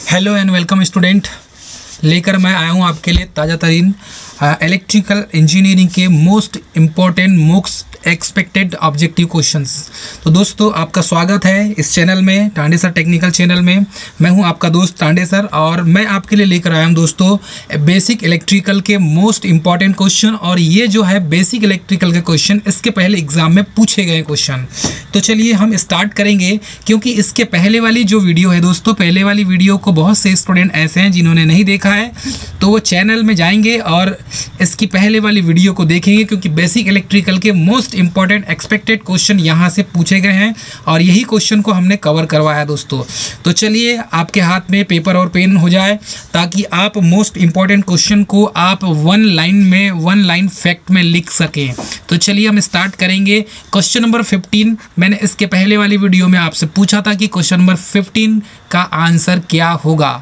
Hello and welcome student. लेकर मैं आया हूँ आपके लिए ताज़ा तरीन इलेक्ट्रिकल इंजीनियरिंग के मोस्ट एक्सपेक्टेड ऑब्जेक्टिव क्वेश्चंस। तो दोस्तों आपका स्वागत है इस चैनल में, टांडे सर टेक्निकल चैनल में। मैं हूं आपका दोस्त टांडे सर और मैं आपके लिए लेकर आया हूं दोस्तों बेसिक इलेक्ट्रिकल के मोस्ट इंपॉर्टेंट क्वेश्चन। और ये जो है बेसिक इलेक्ट्रिकल के क्वेश्चन इसके पहले एग्जाम में पूछे गए क्वेश्चन। तो चलिए हम स्टार्ट करेंगे, क्योंकि इसके पहले वाली जो वीडियो है दोस्तों, पहले वाली वीडियो को बहुत से स्टूडेंट ऐसे हैं जिन्होंने नहीं देखा है, तो वो चैनल में जाएंगे और इसकी पहले वाली वीडियो को देखेंगे, क्योंकि बेसिक इलेक्ट्रिकल के मोस्ट इंपॉर्टेंट एक्सपेक्टेड क्वेश्चन यहाँ से पूछे गए हैं और यही क्वेश्चन को हमने कवर करवाया दोस्तों। तो चलिए आपके हाथ में पेपर और पेन हो जाए ताकि आप मोस्ट इंपॉर्टेंट क्वेश्चन को आप वन लाइन फैक्ट में लिख सकें। तो चलिए हम स्टार्ट करेंगे। क्वेश्चन नंबर 15 मैंने इसके पहले वाली वीडियो में आपसे पूछा था कि क्वेश्चन नंबर 15 का आंसर क्या होगा।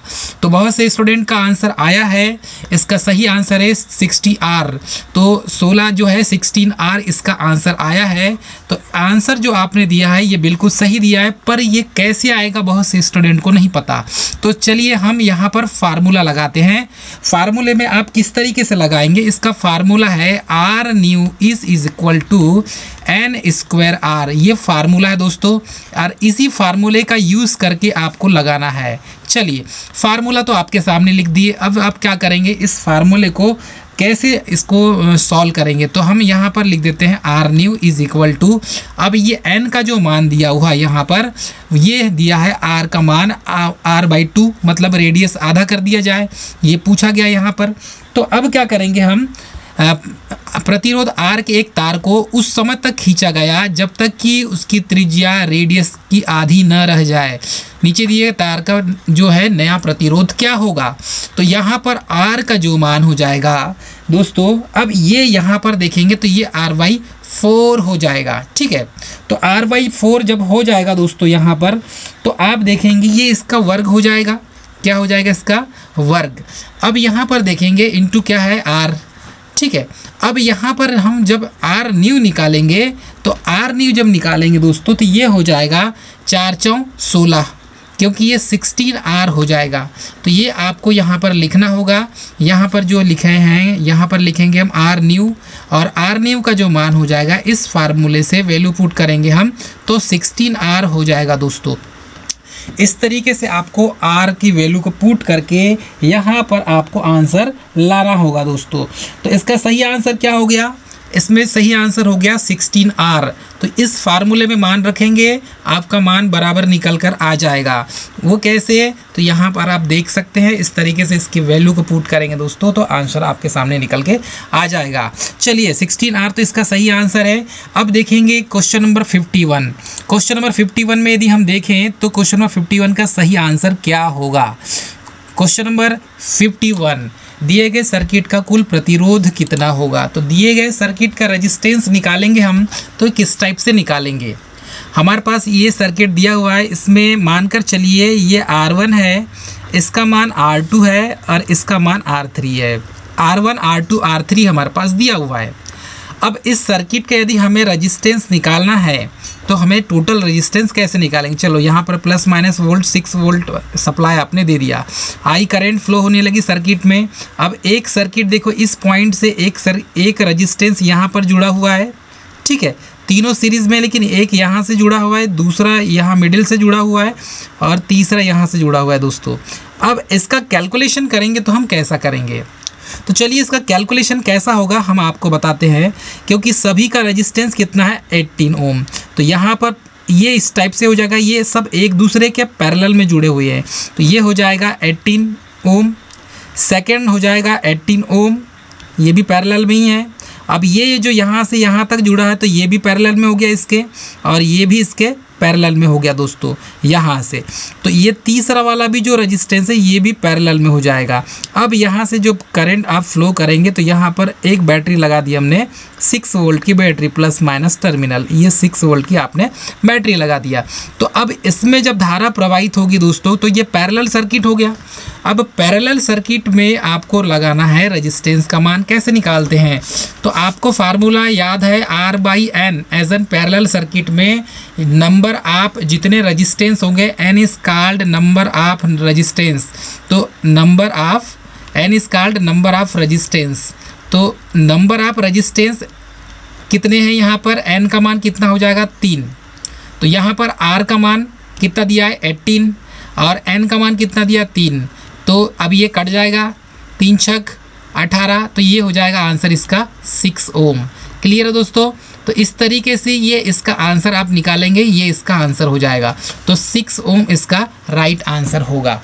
तो बहुत से स्टूडेंट का आंसर आया है। इसका सही आंसर है 60R। तो 16 जो है 16R इसका आंसर आया है। तो आंसर जो आपने दिया है ये बिल्कुल सही दिया है, पर ये कैसे आएगा बहुत से स्टूडेंट को नहीं पता। तो चलिए हम यहाँ पर फार्मूला लगाते हैं। फार्मूले में आप किस तरीके से लगाएंगे, इसका फार्मूला है R new is equal to N²R। ये फार्मूला है दोस्तों और इसी फार्मूले का यूज़ करके आपको लगाना है। चलिए फार्मूला तो आपके सामने लिख दिए। अब आप क्या करेंगे, इस फार्मूले को कैसे इसको सॉल्व करेंगे। तो हम यहाँ पर लिख देते हैं R new is equal to, अब ये N का जो मान दिया हुआ है यहाँ पर, ये दिया है R का मान R/2, मतलब रेडियस आधा कर दिया जाए, ये पूछा गया यहाँ पर। तो अब क्या करेंगे हम, प्रतिरोध R के एक तार को उस समय तक खींचा गया जब तक कि उसकी त्रिज्या रेडियस की आधी न रह जाए। नीचे दिए तार का जो है नया प्रतिरोध क्या होगा, तो यहाँ पर R का जो मान हो जाएगा दोस्तों, अब ये यहाँ पर देखेंगे तो ये R/4 हो जाएगा। ठीक है, तो R/4 जब हो जाएगा दोस्तों यहाँ पर, तो आप देखेंगे ये इसका वर्ग हो जाएगा। क्या हो जाएगा, इसका वर्ग। अब यहाँ पर देखेंगे इंटू क्या है R। ठीक है, अब यहाँ पर हम जब R न्यू निकालेंगे, तो R न्यू जब निकालेंगे दोस्तों तो ये हो जाएगा 4×4 16, क्योंकि ये 16R हो जाएगा। तो ये आपको यहाँ पर लिखना होगा। यहाँ पर जो लिखे हैं यहाँ पर लिखेंगे हम R न्यू, और R न्यू का जो मान हो जाएगा इस फार्मूले से वैल्यू पुट करेंगे हम, तो 16R हो जाएगा दोस्तों। इस तरीके से आपको R की वैल्यू को पुट करके यहाँ पर आपको आंसर लाना होगा दोस्तों। तो इसका सही आंसर क्या हो गया, इसमें सही आंसर हो गया 16R। तो इस फार्मूले में मान रखेंगे, आपका मान बराबर निकल कर आ जाएगा। वो कैसे, तो यहाँ पर आप देख सकते हैं, इस तरीके से इसकी वैल्यू को पुट करेंगे दोस्तों, तो आंसर आपके सामने निकल के आ जाएगा। चलिए 16R तो इसका सही आंसर है। अब देखेंगे क्वेश्चन नंबर 51। क्वेश्चन नंबर 51 में यदि हम देखें तो क्वेश्चन नंबर 51 का सही आंसर क्या होगा। क्वेश्चन नंबर 51, दिए गए सर्किट का कुल प्रतिरोध कितना होगा। तो दिए गए सर्किट का रेजिस्टेंस निकालेंगे हम, तो किस टाइप से निकालेंगे। हमारे पास ये सर्किट दिया हुआ है, इसमें मानकर चलिए ये R1 है, इसका मान R2 है और इसका मान R3 है। R1 R2 R3 हमारे पास दिया हुआ है। अब इस सर्किट का यदि हमें रेजिस्टेंस निकालना है तो हमें टोटल रेजिस्टेंस कैसे निकालेंगे। चलो यहाँ पर plus minus volt 6 volt supply आपने दे दिया, आई करंट फ्लो होने लगी सर्किट में। अब एक सर्किट देखो, इस पॉइंट से एक रेजिस्टेंस यहाँ पर जुड़ा हुआ है। ठीक है, तीनों सीरीज़ में, लेकिन एक यहाँ से जुड़ा हुआ है, दूसरा यहाँ मिडिल से जुड़ा हुआ है और तीसरा यहाँ से जुड़ा हुआ है दोस्तों। अब इसका कैलकुलेशन करेंगे तो हम कैसा करेंगे, तो चलिए इसका कैलकुलेशन कैसा होगा हम आपको बताते हैं। क्योंकि सभी का रेजिस्टेंस कितना है 18 ओम, तो यहाँ पर ये इस टाइप से हो जाएगा, ये सब एक दूसरे के पैरेलल में जुड़े हुए हैं। तो ये हो जाएगा 18 ओम, सेकंड हो जाएगा 18 ओम, ये भी पैरेलल में ही है। अब ये जो यहाँ से यहाँ तक जुड़ा है तो ये भी पैरेलल में हो गया इसके, और ये भी इसके पैरेलल में हो गया दोस्तों यहाँ से। तो ये तीसरा वाला भी जो रेजिस्टेंस है ये भी पैरेलल में हो जाएगा। अब यहाँ से जो करंट आप फ्लो करेंगे तो यहाँ पर एक बैटरी लगा दी हमने, 6 वोल्ट की बैटरी, प्लस माइनस टर्मिनल, ये 6 वोल्ट की आपने बैटरी लगा दिया। तो अब इसमें जब धारा प्रवाहित होगी दोस्तों तो ये पैरेलल सर्किट हो गया। अब पैरेलल सर्किट में आपको लगाना है रेजिस्टेंस का मान। कैसे निकालते हैं? तो आपको फार्मूला याद है R/N। As N parallel circuit में नंबर ऑफ जितने रेजिस्टेंस होंगे N is called number of resistance. तो number of N is called number of resistance. तो नंबर ऑफ रेजिस्टेंस कितने हैं यहाँ पर? N का मान कितना हो जाएगा? 3। तो यहाँ पर R का मान कितना दिया है? 18 और N का मान कितना दिया? 3। तो अब ये कट जाएगा, 3 छक 18, तो ये हो जाएगा आंसर इसका 6 ओम। क्लियर है दोस्तों? तो इस तरीके से ये इसका आंसर आप निकालेंगे, ये इसका आंसर हो जाएगा। तो 6 ओम इसका राइट आंसर होगा।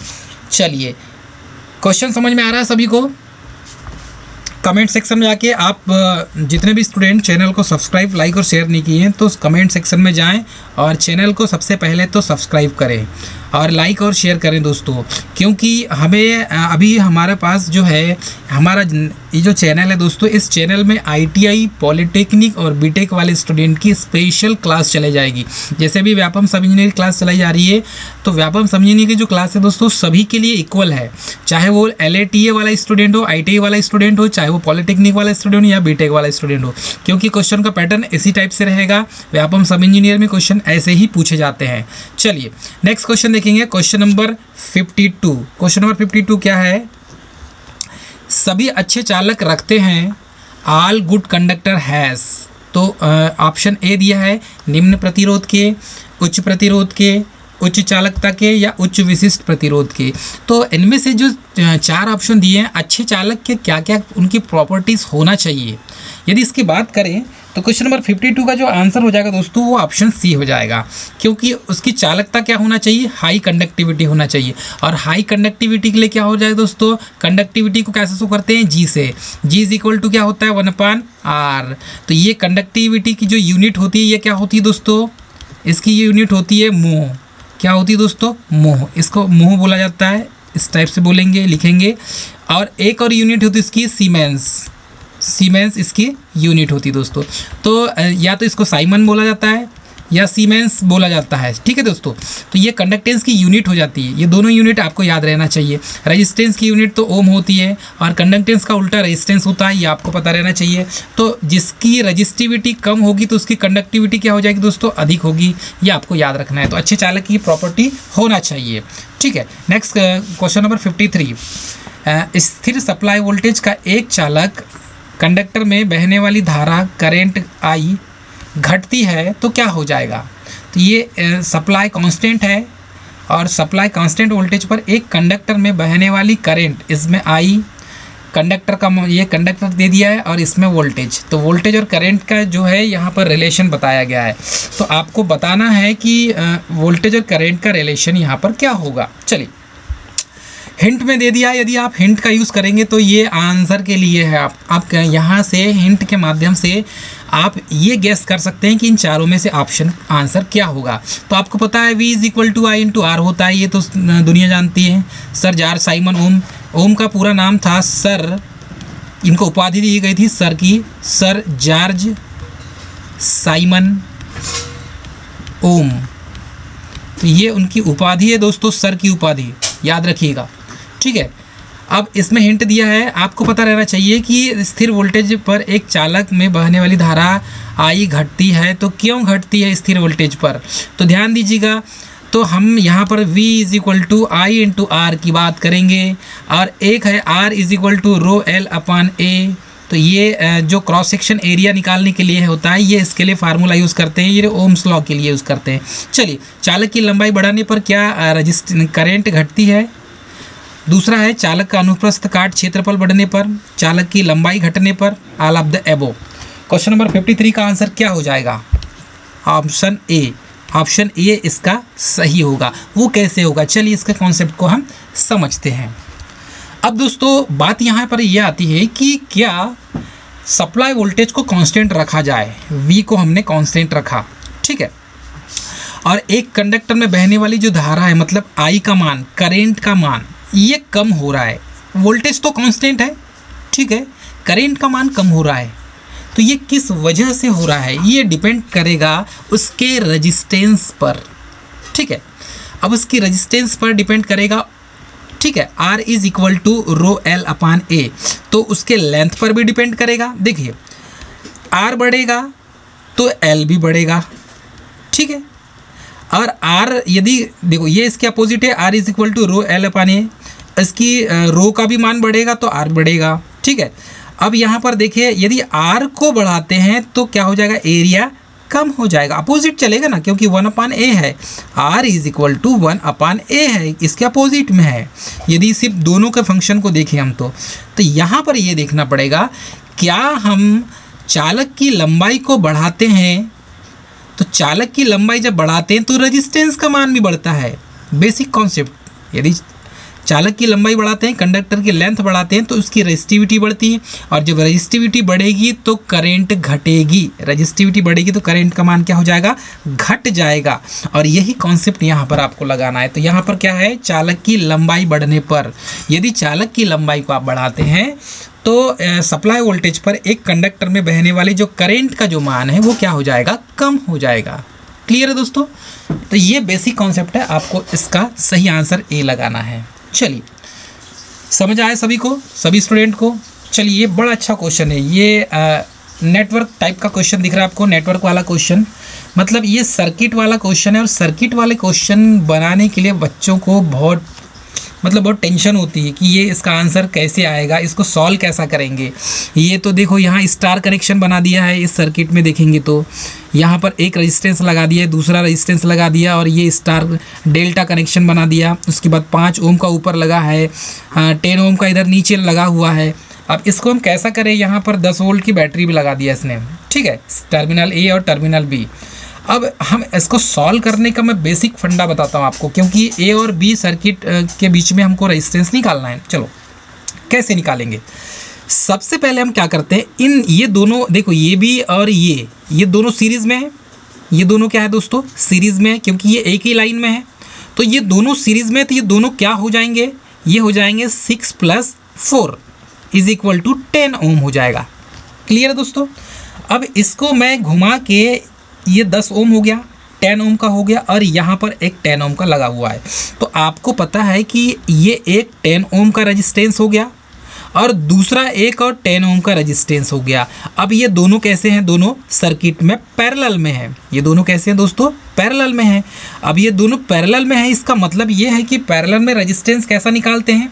चलिए, क्वेश्चन समझ में आ रहा है सभी को? कमेंट सेक्शन में जाके आप जितने भी स्टूडेंट चैनल को सब्सक्राइब, लाइक और शेयर नहीं किए हैं तो कमेंट सेक्शन में जाएं और चैनल को सबसे पहले तो सब्सक्राइब करें और लाइक और शेयर करें दोस्तों, क्योंकि हमें अभी हमारे पास जो है हमारा ये जो चैनल है दोस्तों, इस चैनल में ITI, पॉलिटेक्निक और बीटेक वाले स्टूडेंट की स्पेशल क्लास चलाई जाएगी। जैसे भी व्यापम सब इंजीनियरिंग क्लास चलाई जा रही है, तो व्यापम सब इंजीनियरिंग की जो क्लास है दोस्तों सभी के लिए इक्वल है, चाहे वो LATA वाला स्टूडेंट हो, ITI वाला स्टूडेंट हो, चाहे वो पॉलिटेक्निक वाला स्टूडेंट हो या बीटेक वाला स्टूडेंट हो, क्योंकि क्वेश्चन का पैटर्न इसी टाइप से रहेगा। व्यापम सब इंजीनियर में क्वेश्चन ऐसे ही पूछे जाते हैं। चलिए नेक्स्ट क्वेश्चन देखेंगे, क्वेश्चन नंबर 52। क्वेश्चन नंबर 52 क्या है? सभी अच्छे चालक रखते हैं, ऑल गुड कंडक्टर हैज़। तो ऑप्शन ए दिया है निम्न प्रतिरोध के, उच्च प्रतिरोध के, उच्च चालकता के या उच्च विशिष्ट प्रतिरोध के। तो इनमें से जो 4 ऑप्शन दिए हैं, अच्छे चालक के क्या क्या उनकी प्रॉपर्टीज़ होना चाहिए, यदि इसकी बात करें तो क्वेश्चन नंबर 52 का जो आंसर हो जाएगा दोस्तों वो ऑप्शन सी हो जाएगा, क्योंकि उसकी चालकता क्या होना चाहिए? हाई कंडक्टिविटी होना चाहिए। और हाई कंडक्टिविटी के लिए क्या हो जाएगा दोस्तों? कंडक्टिविटी को कैसे शो करते हैं? जी से। जी इज इक्वल टू क्या होता है? 1/r। तो ये कंडक्टिविटी की जो यूनिट होती है ये क्या होती है दोस्तों? इसकी ये यूनिट होती है मोह। क्या होती है दोस्तों? मोह। इसको मोह बोला जाता है, इस टाइप से बोलेंगे, लिखेंगे। और एक और यूनिट होती है इसकी सीमेंस। सीमेंस इसकी यूनिट होती है दोस्तों। तो या तो इसको साइमन बोला जाता है या सीमेंस बोला जाता है। ठीक है दोस्तों, तो ये कंडक्टेंस की यूनिट हो जाती है। ये दोनों यूनिट आपको याद रहना चाहिए। रेजिस्टेंस की यूनिट तो ओम होती है और कंडक्टेंस का उल्टा रेजिस्टेंस होता है, ये आपको पता रहना चाहिए। तो जिसकी रेजिस्टिविटी कम होगी तो उसकी कंडक्टिविटी क्या हो जाएगी दोस्तों? अधिक होगी। ये आपको याद रखना है। तो अच्छे चालक की प्रॉपर्टी होना चाहिए। ठीक है, नेक्स्ट क्वेश्चन नंबर 53। स्थिर सप्लाई वोल्टेज का एक चालक कंडक्टर में बहने वाली धारा करेंट I घटती है तो क्या हो जाएगा? तो ये सप्लाई कांस्टेंट है और सप्लाई कांस्टेंट वोल्टेज पर एक कंडक्टर में बहने वाली करंट, इसमें I कंडक्टर का, ये कंडक्टर दे दिया है और इसमें वोल्टेज। तो वोल्टेज और करंट का जो है यहाँ पर रिलेशन बताया गया है। तो आपको बताना है कि वोल्टेज और करंट का रिलेशन यहाँ पर क्या होगा। चलिए, हिंट में दे दिया, यदि आप हिंट का यूज़ करेंगे तो ये आंसर के लिए है। आप यहाँ से हिंट के माध्यम से आप ये गेस कर सकते हैं कि इन चारों में से ऑप्शन आंसर क्या होगा। तो आपको पता है V is equal to I/R होता है, ये तो दुनिया जानती है। सर जॉर्ज साइमन ओम, ओम का पूरा नाम था सर, इनको उपाधि दी गई थी सर की, सर जॉर्ज साइमन ओम। तो ये उनकी उपाधि है दोस्तों, सर की उपाधि, याद रखिएगा। ठीक है, अब इसमें हिंट दिया है, आपको पता रहना चाहिए कि स्थिर वोल्टेज पर एक चालक में बहने वाली धारा I घटती है। तो क्यों घटती है स्थिर वोल्टेज पर? तो ध्यान दीजिएगा। तो हम यहाँ पर V is equal to I/R की बात करेंगे और एक है R is equal to ρl/A। तो ये जो क्रॉस सेक्शन एरिया निकालने के लिए होता है, ये इसके लिए फार्मूला यूज़ करते हैं, ये ओम्स लॉ के लिए यूज़ करते हैं। चलिए, चालक की लंबाई बढ़ाने पर क्या करंट घटती है? दूसरा है चालक का अनुप्रस्थ काट क्षेत्रफल बढ़ने पर, चालक की लंबाई घटने पर, ऑल ऑफ द एबो। क्वेश्चन नंबर 53 का आंसर क्या हो जाएगा? Option A. ऑप्शन ए इसका सही होगा। वो कैसे होगा? चलिए इसके कॉन्सेप्ट को हम समझते हैं। अब दोस्तों बात यहाँ पर यह आती है कि क्या सप्लाई वोल्टेज को कांस्टेंट रखा जाए? V को हमने कांस्टेंट रखा, ठीक है, और एक कंडक्टर में बहने वाली जो धारा है, मतलब I का मान, करेंट का मान, ये कम हो रहा है। वोल्टेज तो कांस्टेंट है, ठीक है, करेंट का मान कम हो रहा है। तो ये किस वजह से हो रहा है? ये डिपेंड करेगा उसके रेजिस्टेंस पर। ठीक है, अब उसकी रेजिस्टेंस पर डिपेंड करेगा ठीक है, R is equal to rho L upon A, तो उसके लेंथ पर भी डिपेंड करेगा। देखिए R बढ़ेगा तो L भी बढ़ेगा, ठीक है। और R यदि देखो ये इसके अपोजिट है, R is equal to rho L upon A, इसकी रो का भी मान बढ़ेगा तो R बढ़ेगा, ठीक है। अब यहाँ पर देखिए यदि R को बढ़ाते हैं तो क्या हो जाएगा, एरिया कम हो जाएगा, अपोजिट चलेगा ना, क्योंकि 1 अपान ए है, R इज इक्वल टू 1 अपान ए है, इसके अपोजिट में है। यदि सिर्फ दोनों के फंक्शन को देखें हम तो यहाँ पर ये देखना पड़ेगा, क्या हम चालक की लंबाई को बढ़ाते हैं, तो चालक की लंबाई जब बढ़ाते हैं तो रेजिस्टेंस का मान भी बढ़ता है, बेसिक कॉन्सेप्ट। यदि चालक की लंबाई बढ़ाते हैं, कंडक्टर की लेंथ बढ़ाते हैं तो उसकी रेजिस्टिविटी बढ़ती है, और जब रेजिस्टिविटी बढ़ेगी तो करंट घटेगी, रेजिस्टिविटी बढ़ेगी तो करंट का मान क्या हो जाएगा, घट जाएगा। और यही कॉन्सेप्ट यहाँ पर आपको लगाना है। तो यहाँ पर क्या है, चालक की लंबाई बढ़ने पर, यदि चालक की लंबाई को आप बढ़ाते हैं तो सप्लाई वोल्टेज पर एक कंडक्टर में बहने वाली जो करंट का जो मान है वो क्या हो जाएगा, कम हो जाएगा। क्लियर है दोस्तों? तो ये बेसिक कॉन्सेप्ट है, आपको इसका सही आंसर ए लगाना है। चलिए, समझ आए सभी को, सभी स्टूडेंट को? चलिए, ये बड़ा अच्छा क्वेश्चन है, ये नेटवर्क टाइप का क्वेश्चन दिख रहा है आपको, नेटवर्क वाला क्वेश्चन, मतलब ये सर्किट वाला क्वेश्चन है। और सर्किट वाले क्वेश्चन बनाने के लिए बच्चों को बहुत टेंशन होती है कि ये इसका आंसर कैसे आएगा, इसको सॉल्व कैसा करेंगे। ये तो देखो यहाँ स्टार कनेक्शन बना दिया है, इस सर्किट में देखेंगे तो यहाँ पर एक रेजिस्टेंस लगा दिया है, दूसरा रेजिस्टेंस लगा दिया, और ये स्टार डेल्टा कनेक्शन बना दिया। उसके बाद 5 ओम का ऊपर लगा है, 10 ओम का इधर नीचे लगा हुआ है। अब इसको हम कैसा करें, यहाँ पर 10 वोल्ट की बैटरी भी लगा दिया इसने, ठीक है, टर्मिनल ए और टर्मिनल बी। अब हम इसको सॉल्व करने का मैं बेसिक फंडा बताता हूँ आपको, क्योंकि ए और बी सर्किट के बीच में हमको रेजिस्टेंस निकालना है। चलो कैसे निकालेंगे, सबसे पहले हम क्या करते हैं, ये दोनों देखो, ये भी और ये दोनों सीरीज़ में है। ये दोनों क्या है दोस्तों, सीरीज़ में है, क्योंकि ये एक ही लाइन में है। तो ये दोनों सीरीज़ में, तो ये दोनों क्या हो जाएंगे, ये हो जाएंगे 6 + 4 इज इक्वल टू 10 ओम हो जाएगा। क्लियर है दोस्तों? अब इसको मैं घुमा के, ये 10 ओम हो गया, 10 ओम का हो गया, और यहाँ पर एक 10 ओम का लगा हुआ है। तो आपको पता है कि ये एक 10 ओम का रेजिस्टेंस हो गया और दूसरा एक और 10 ओम का रेजिस्टेंस हो गया। अब ये दोनों कैसे हैं, दोनों सर्किट में पैरेलल में है। ये दोनों कैसे हैं दोस्तों, पैरेलल में है। अब ये दोनों पैरेलल में है, इसका मतलब ये है कि पैरेलल में रेजिस्टेंस कैसा निकालते हैं,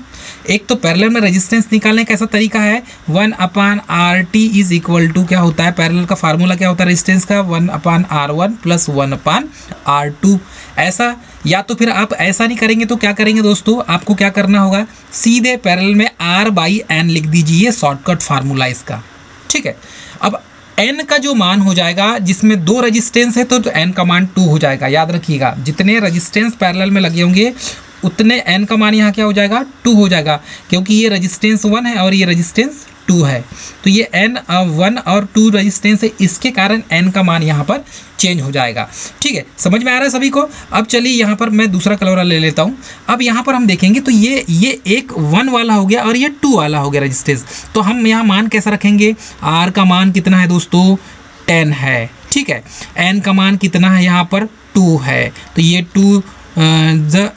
एक तो पैरेलल में रेजिस्टेंस निकालने का ऐसा तरीका है, 1/RT इज इक्वल टू क्या होता है, पैरेलल का फार्मूला क्या होता है रेजिस्टेंस का, 1/R1 + 1/R2। ऐसा, या तो फिर आप ऐसा नहीं करेंगे तो क्या करेंगे दोस्तों, आपको क्या करना होगा, सीधे पैरेलल में R/N लिख दीजिए, शॉर्टकट फार्मूला इसका, ठीक है। अब n का जो मान हो जाएगा, जिसमें 2 रेजिस्टेंस है तो n का मान 2 हो जाएगा। याद रखिएगा, जितने रेजिस्टेंस पैरेलल में लगे होंगे उतने n का मान यहाँ क्या हो जाएगा, 2 हो जाएगा, क्योंकि ये रेजिस्टेंस 1 है और ये रेजिस्टेंस 2 है। तो ये n 1 और 2 रेजिस्टेंस है, इसके कारण n का मान यहाँ पर चेंज हो जाएगा। ठीक है, समझ में आ रहा है सभी को? अब चलिए यहाँ पर मैं दूसरा कलर ले लेता हूँ। अब यहाँ पर हम देखेंगे तो ये एक 1 वाला हो गया और ये 2 वाला हो गया रेजिस्टेंस। तो हम यहाँ मान कैसा रखेंगे, R का मान कितना है दोस्तों, 10 है। ठीक है, n का मान कितना है यहाँ पर, 2 है। तो ये 2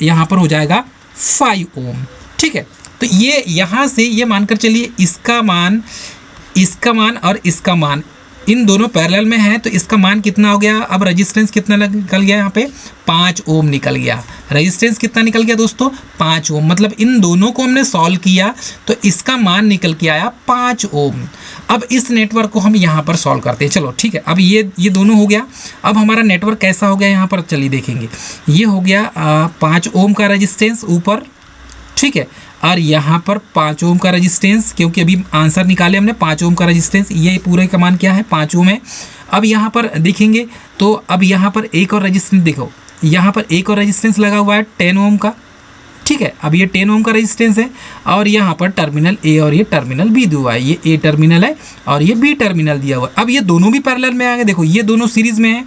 यहाँ पर हो जाएगा 5 ओम। ठीक है, तो ये यहाँ से ये मानकर चलिए इसका मान और इसका मान इन दोनों पैरेलल में है, तो इसका मान कितना हो गया। अब रेजिस्टेंस कितना निकल गया, यहाँ पे 5 ओम निकल गया। रेजिस्टेंस कितना निकल गया दोस्तों, 5 ओम। मतलब इन दोनों को हमने सॉल्व किया तो इसका मान निकल के आया 5 ओम। अब इस नेटवर्क को हम यहाँ पर सॉल्व करते हैं। चलो ठीक है, अब ये दोनों हो गया। अब हमारा नेटवर्क कैसा हो गया यहाँ पर, चलिए देखेंगे। ये हो गया 5 ओम का रेजिस्टेंस ऊपर, ठीक है, और यहाँ पर 5 ओम का रेजिस्टेंस, क्योंकि अभी आंसर निकाले हमने 5 ओम का रेजिस्टेंस। ये पूरे का मान क्या है, 5 ओम है। अब यहाँ पर देखेंगे तो अब यहाँ पर एक और रेजिस्टेंस देखो, यहाँ पर एक और रेजिस्टेंस लगा हुआ है 10 ओम का। ठीक है, अब ये 10 ओम का रेजिस्टेंस है और यहाँ पर टर्मिनल ए और ये टर्मिनल बी दिया हुआ है। ये ए टर्मिनल है और ये बी टर्मिनल दिया हुआ है। अब ये दोनों भी पैरेलल में आ गए, देखो ये दोनों सीरीज में है।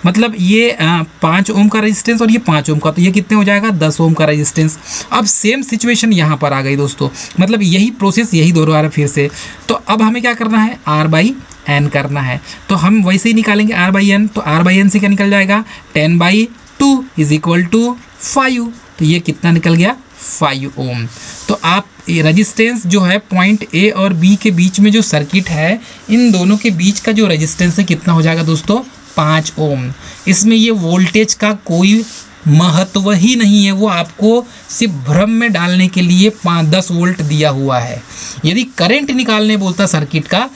मतलब ये 5 ओम का रेजिस्टेंस और ये 5 ओम का, तो ये कितने हो जाएगा, 10 ओम का रेजिस्टेंस। अब सेम सिचुएशन यहाँ पर आ गई दोस्तों, मतलब यही प्रोसेस यही दोहरा फिर से। तो अब हमें क्या करना है, R/N करना है। तो हम वैसे ही निकालेंगे R/N। तो R/N से क्या निकल जाएगा, 10/2 इज इक्वल टू 5। तो ये कितना निकल गया, 5 ओम। तो आप रेजिस्टेंस जो है पॉइंट ए और बी के बीच में जो सर्किट है, इन दोनों के बीच का जो रेजिस्टेंस है कितना हो जाएगा दोस्तों, 5 ओम। इसमें ये वोल्टेज का कोई महत्व ही नहीं है, वो आपको सिर्फ भ्रम में डालने के लिए 10 वोल्ट दिया हुआ है। यदि करंट निकालने बोलता सर्किट का,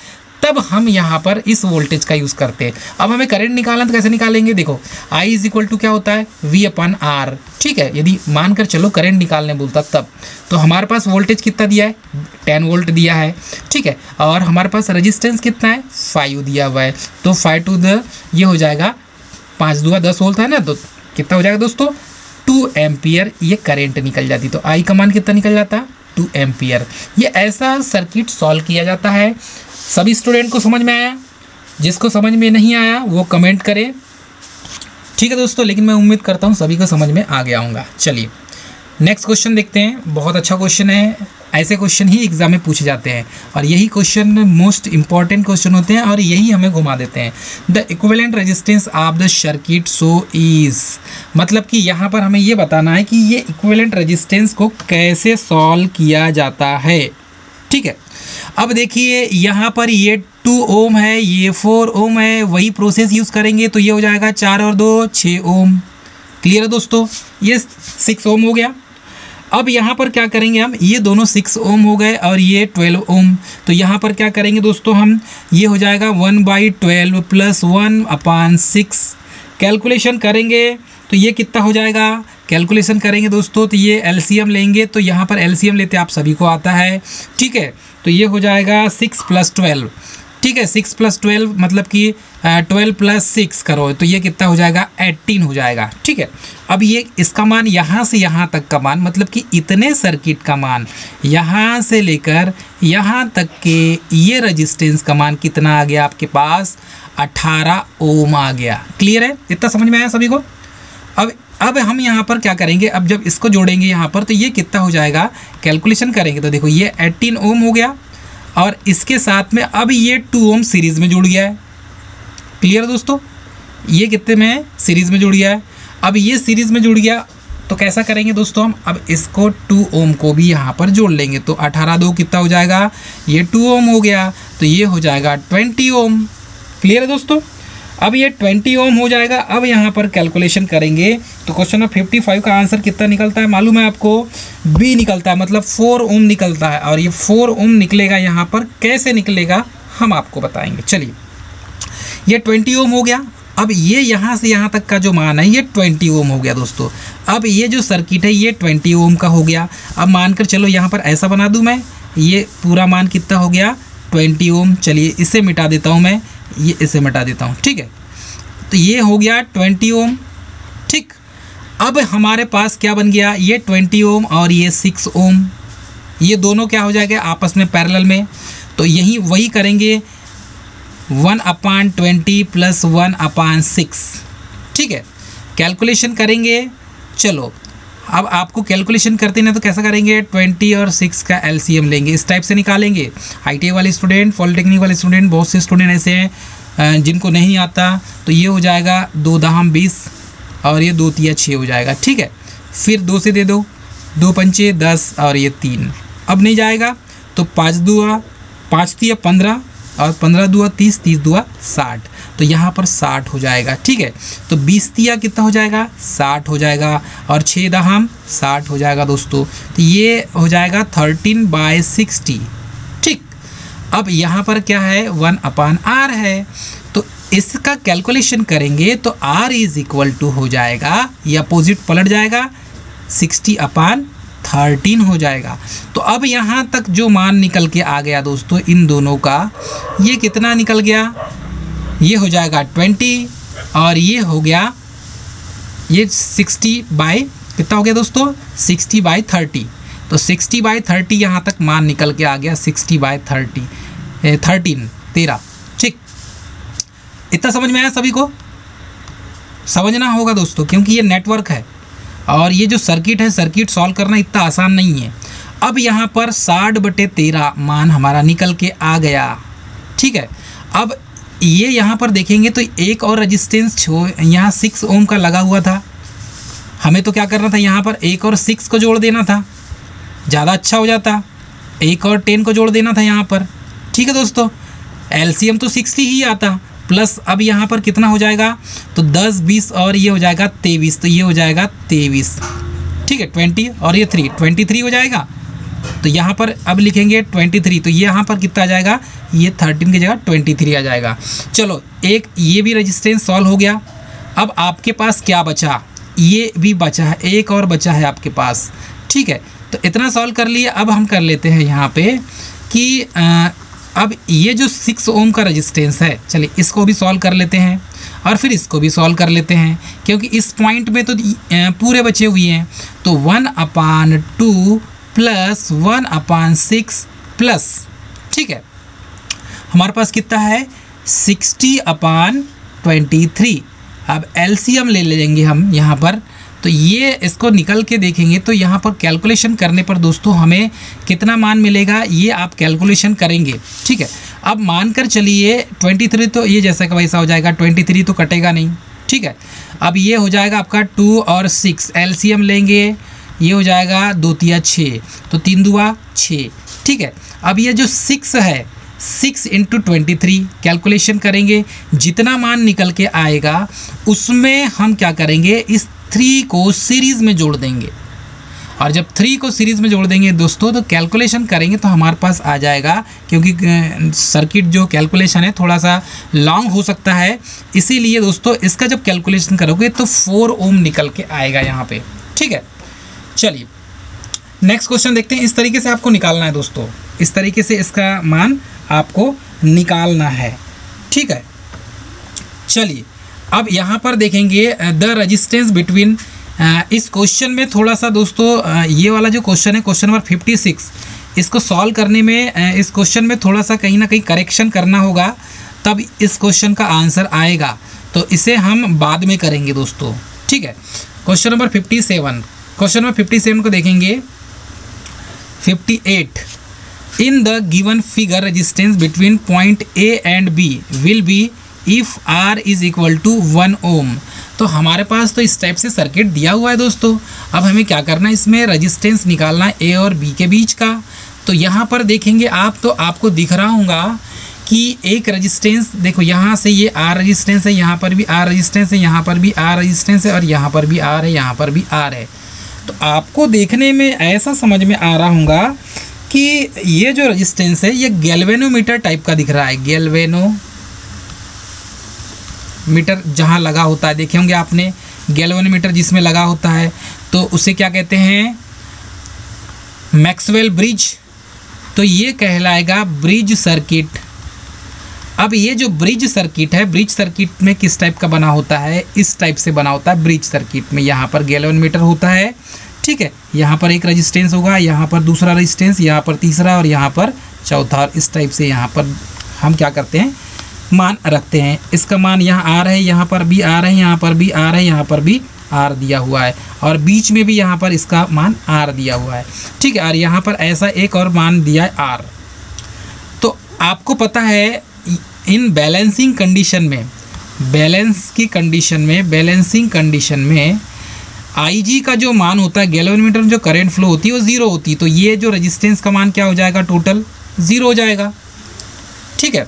तब हम यहाँ पर इस वोल्टेज का यूज़ करते हैं। अब हमें करंट निकालना तो कैसे निकालेंगे, देखो I इज इक्वल टू क्या होता है, V/R। ठीक है, यदि मानकर चलो करंट निकालने बोलता तब, तो हमारे पास वोल्टेज कितना दिया है, 10 वोल्ट दिया है। ठीक है, और हमारे पास रेजिस्टेंस कितना है, 5 दिया हुआ है। तो 5 टू द ये हो जाएगा 5 दूगा 10 वोल्ट है ना, तो कितना हो जाएगा दोस्तों, 2 एम्पियर ये करंट निकल जाती। तो I का मान कितना निकल जाता, 2 एम्पियर। ये ऐसा सर्किट सॉल्व किया जाता है। सभी स्टूडेंट को समझ में आया? जिसको समझ में नहीं आया वो कमेंट करे। ठीक है दोस्तों, लेकिन मैं उम्मीद करता हूँ सभी को समझ में आ गया होगा। चलिए नेक्स्ट क्वेश्चन देखते हैं। बहुत अच्छा क्वेश्चन है, ऐसे क्वेश्चन ही एग्जाम में पूछे जाते हैं और यही क्वेश्चन मोस्ट इंपॉर्टेंट क्वेश्चन होते हैं और यही हमें घुमा देते हैं। The equivalent resistance of the circuit so is, मतलब कि यहाँ पर हमें ये बताना है कि ये इक्विवेलेंट रेजिस्टेंस को कैसे सॉल्व किया जाता है। ठीक है, अब देखिए यहाँ पर ये 2 ओम है, ये 4 ओम है, वही प्रोसेस यूज़ करेंगे तो ये हो जाएगा 4 और 2 6 ओम। क्लियर है दोस्तों, ये 6 ओम हो गया। अब यहाँ पर क्या करेंगे हम, ये दोनों 6 ओम हो गए और ये 12 ओम। तो यहाँ पर क्या करेंगे दोस्तों हम, ये हो जाएगा 1/12 + 1/6। कैलकुलेशन करेंगे तो ये कितना हो जाएगा, कैलकुलेशन करेंगे दोस्तों तो ये एलसीएम लेंगे, तो यहाँ पर एलसीएम लेते आप सभी को आता है। ठीक है, तो ये हो जाएगा 6 + 12। ठीक है, 6 + 12 मतलब कि 12 + 6 करो तो ये कितना हो जाएगा, 18 हो जाएगा। ठीक है, अब ये इसका मान यहाँ से यहाँ तक का मान, मतलब कि इतने सर्किट का मान यहाँ से लेकर यहाँ तक के ये रेजिस्टेंस का मान कितना आ गया आपके पास, 18 ओम आ गया। क्लियर है, इतना समझ में आया सभी को? अब हम यहाँ पर क्या करेंगे, अब जब इसको जोड़ेंगे यहाँ पर तो ये कितना हो जाएगा, कैलकुलेशन करेंगे तो देखो ये 18 ओम हो गया और इसके साथ में अब ये 2 ओम सीरीज़ में जुड़ गया है। क्लियर दोस्तों, ये कितने में, सीरीज़ में जुड़ गया है। अब ये सीरीज़ में जुड़ गया तो कैसा करेंगे दोस्तों हम, अब इसको 2 ओम को भी यहाँ पर जोड़ लेंगे तो 18 2 कितना हो जाएगा, ये 2 ओम हो गया तो ये हो जाएगा 20 ओम। क्लियर है दोस्तों, अब ये 20 ओम हो जाएगा। अब यहाँ पर कैलकुलेशन करेंगे तो क्वेश्चन नंबर 55 का आंसर कितना निकलता है मालूम है आपको, बी निकलता है, मतलब 4 ओम निकलता है। और ये 4 ओम निकलेगा यहाँ पर, कैसे निकलेगा हम आपको बताएंगे। चलिए, ये 20 ओम हो गया। अब ये यहाँ से यहाँ तक का जो मान है ये 20 ओम हो गया दोस्तों। अब ये जो सर्किट है ये 20 ओम का हो गया। अब मानकर चलो यहाँ पर ऐसा बना दूँ मैं, ये पूरा मान कितना हो गया, 20 ओम। चलिए इसे मिटा देता हूँ मैं, ये इसे मिटा देता हूँ। ठीक है, तो ये हो गया 20 ओम। ठीक, अब हमारे पास क्या बन गया, ये 20 ओम और ये 6 ओम, ये दोनों क्या हो जाएगा आपस में पैरेलल में। तो यही वही करेंगे 1/20 + 1/6। ठीक है, कैलकुलेशन करेंगे। चलो अब आपको कैलकुलेशन करते ना तो कैसा करेंगे, 20 और 6 का एलसीएम लेंगे, इस टाइप से निकालेंगे। आईटीआई वाले स्टूडेंट, पॉलिटेक्निक वाले स्टूडेंट, बहुत से स्टूडेंट ऐसे हैं जिनको नहीं आता, तो ये हो जाएगा 2 दाहम 20 और ये 2 तिया 6 हो जाएगा। ठीक है, फिर 2 से दे दो, 2 पंचे 10 और ये 3। अब नहीं जाएगा तो 5 तिया 15 और 15 दूआ 30, 30 दूआ 60, तो यहाँ पर 60 हो जाएगा। ठीक है, तो 20 तिया कितना हो जाएगा, 60 हो जाएगा और 6 दाहम 60 हो जाएगा दोस्तों। तो ये हो जाएगा 13/60। ठीक, अब यहाँ पर क्या है, 1/r है, तो इसका कैलकुलेशन करेंगे तो r = हो जाएगा, ये अपोजिट पलट जाएगा, 60/13 हो जाएगा। तो अब यहाँ तक जो मान निकल के आ गया दोस्तों इन दोनों का, ये कितना निकल गया, ये हो जाएगा 20 और ये हो गया, ये 60 बाई कितना हो गया दोस्तों, 60/30। तो 60/30 यहाँ तक मान निकल के आ गया, 60/30 13। ठीक, इतना समझ में आया सभी को? समझना होगा दोस्तों, क्योंकि ये नेटवर्क है और ये जो सर्किट है, सर्किट सॉल्व करना इतना आसान नहीं है। अब यहाँ पर 60/13 मान हमारा निकल के आ गया। ठीक है, अब ये यहाँ पर देखेंगे तो एक और रेजिस्टेंस यहाँ 6 ओम का लगा हुआ था, हमें तो क्या करना था, यहाँ पर 1 और 6 को जोड़ देना था। ज़्यादा अच्छा हो जाता, एक और 10 को जोड़ देना था यहाँ पर। ठीक है दोस्तों, एलसीएम तो 60 ही आता, प्लस अब यहाँ पर कितना हो जाएगा, तो 10 20 और ये हो जाएगा 23, तो ये हो जाएगा 23। ठीक है, 20 और ये 3 23 हो जाएगा। तो यहाँ पर अब लिखेंगे 23, तो यहाँ पर कितना आ जाएगा, ये 13 की जगह 23 आ जाएगा। चलो, एक ये भी रेजिस्टेंस सॉल्व हो गया। अब आपके पास क्या बचा, ये भी बचा है, एक और बचा है आपके पास। ठीक है, तो इतना सॉल्व कर लिए। अब हम कर लेते हैं यहाँ पे कि अब ये जो 6 ओम का रेजिस्टेंस है, चलिए इसको भी सॉल्व कर लेते हैं और फिर इसको भी सॉल्व कर लेते हैं, क्योंकि इस पॉइंट में तो पूरे बचे हुए हैं। तो 1/2 प्लस 1/6 प्लस, ठीक है, हमारे पास कितना है 60/23। अब एलसीएम ले लेंगे हम यहाँ पर, तो ये इसको निकल के देखेंगे तो यहाँ पर कैलकुलेशन करने पर दोस्तों हमें कितना मान मिलेगा, ये आप कैलकुलेशन करेंगे। ठीक है, अब मानकर चलिए 23, तो ये जैसा कि वैसा हो जाएगा, 23 तो कटेगा नहीं। ठीक है, अब ये हो जाएगा आपका 2 और 6, एलसीएम लेंगे, ये हो जाएगा 2 3 6, तो 3 2 6। ठीक है, अब ये जो 6 है, 6 × 23 कैलकुलेशन करेंगे, जितना मान निकल के आएगा उसमें हम क्या करेंगे, इस 3 को सीरीज़ में जोड़ देंगे। और जब 3 को सीरीज़ में जोड़ देंगे दोस्तों, तो कैलकुलेशन करेंगे तो हमारे पास आ जाएगा, क्योंकि सर्किट जो कैलकुलेशन है थोड़ा सा लॉन्ग हो सकता है, इसीलिए दोस्तों इसका जब कैलकुलेशन करोगे तो 4 ओम निकल के आएगा यहाँ पे। ठीक है, चलिए नेक्स्ट क्वेश्चन देखते हैं। इस तरीके से आपको निकालना है दोस्तों, इस तरीके से इसका मान आपको निकालना है। ठीक है, चलिए अब यहाँ पर देखेंगे द रेजिस्टेंस बिटवीन, इस क्वेश्चन में थोड़ा सा दोस्तों ये वाला जो क्वेश्चन है, क्वेश्चन नंबर 56, इसको सॉल्व करने में इस क्वेश्चन में थोड़ा सा कहीं ना कहीं करेक्शन करना होगा, तब इस क्वेश्चन का आंसर आएगा। तो इसे हम बाद में करेंगे दोस्तों। ठीक है, क्वेश्चन नंबर 57, क्वेश्चन नंबर 57 को देखेंगे 58। In the given figure resistance between point A and B will be if R is equal to 1 ohm. तो हमारे पास तो इस टाइप से सर्किट दिया हुआ है दोस्तों। अब हमें क्या करना है, इसमें रेजिस्टेंस निकालना है ए और बी के बीच का। तो यहाँ पर देखेंगे आप, तो आपको दिख रहा होगा कि एक रेजिस्टेंस, देखो यहाँ से ये R रेजिस्टेंस है, यहाँ पर भी R रेजिस्टेंस है, यहाँ पर भी R रेजिस्टेंस है, और यहाँ पर भी R है, यहाँ पर भी R है। तो आपको देखने में ऐसा समझ में आ रहा होगा कि ये जो रेजिस्टेंस है ये गैल्वेनोमीटर टाइप का दिख रहा है। गैल्वेनोमीटर जहाँ लगा होता है, देखे होंगे आपने, गैल्वेनोमीटर जिसमें लगा होता है तो उसे क्या कहते हैं, मैक्सवेल ब्रिज। तो ये कहलाएगा ब्रिज सर्किट। अब ये जो ब्रिज सर्किट है, ब्रिज सर्किट में किस टाइप का बना होता है, इस टाइप से बना होता है ब्रिज सर्किट में। यहाँ पर गैल्वेनोमीटर होता है, ठीक है, यहाँ पर एक रेजिस्टेंस होगा, यहाँ पर दूसरा रेजिस्टेंस, यहाँ पर तीसरा और यहाँ पर चौथा, और इस टाइप से यहाँ पर हम क्या करते हैं, मान रखते हैं। इसका मान यहाँ आर है, यहाँ पर भी आर है, यहाँ पर भी आर है, यहाँ पर भी आर दिया हुआ है, और बीच में भी यहाँ पर इसका मान आर दिया हुआ है। ठीक है, और यहाँ पर ऐसा एक और मान दिया है आर। तो आपको पता है इन बैलेंसिंग कंडीशन में, बैलेंसिंग कंडीशन में IG का जो मान होता है, गैल्वेनोमीटर में जो करंट फ्लो होती है वो 0 होती है। तो ये जो रेजिस्टेंस का मान क्या हो जाएगा, टोटल 0 हो जाएगा। ठीक है,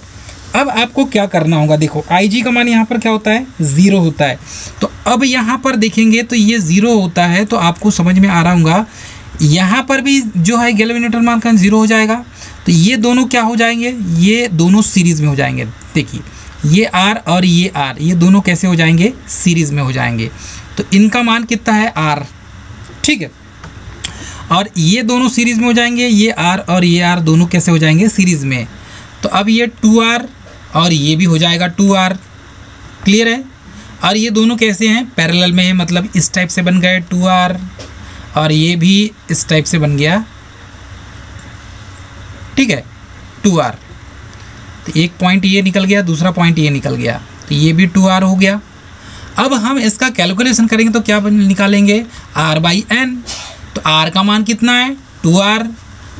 अब आपको क्या करना होगा, देखो IG का मान यहाँ पर क्या होता है, 0 होता है। तो अब यहाँ पर देखेंगे तो ये 0 होता है, तो आपको समझ में आ रहा होगा यहाँ पर भी जो है गैल्वेनोमीटर मान का 0 हो जाएगा। तो ये दोनों क्या हो जाएंगे, ये दोनों सीरीज़ में हो जाएंगे। देखिए ये R और ये R, ये दोनों कैसे हो जाएंगे, सीरीज़ में हो जाएंगे। तो इनका मान कितना है, R। ठीक है, और ये दोनों सीरीज़ में हो जाएंगे, ये R और ये R दोनों कैसे हो जाएंगे, सीरीज़ में। तो अब ये 2R और ये भी हो जाएगा 2R, क्लियर है। और ये दोनों कैसे हैं, पैरेलल में है, मतलब इस टाइप से बन गए 2R, और ये भी इस टाइप से बन गया, ठीक है, 2R। तो एक पॉइंट ये निकल गया, दूसरा पॉइंट ये निकल गया, तो ये भी 2R हो गया। अब हम इसका कैलकुलेशन करेंगे तो क्या निकालेंगे, R/N। तो R का मान कितना है, 2R,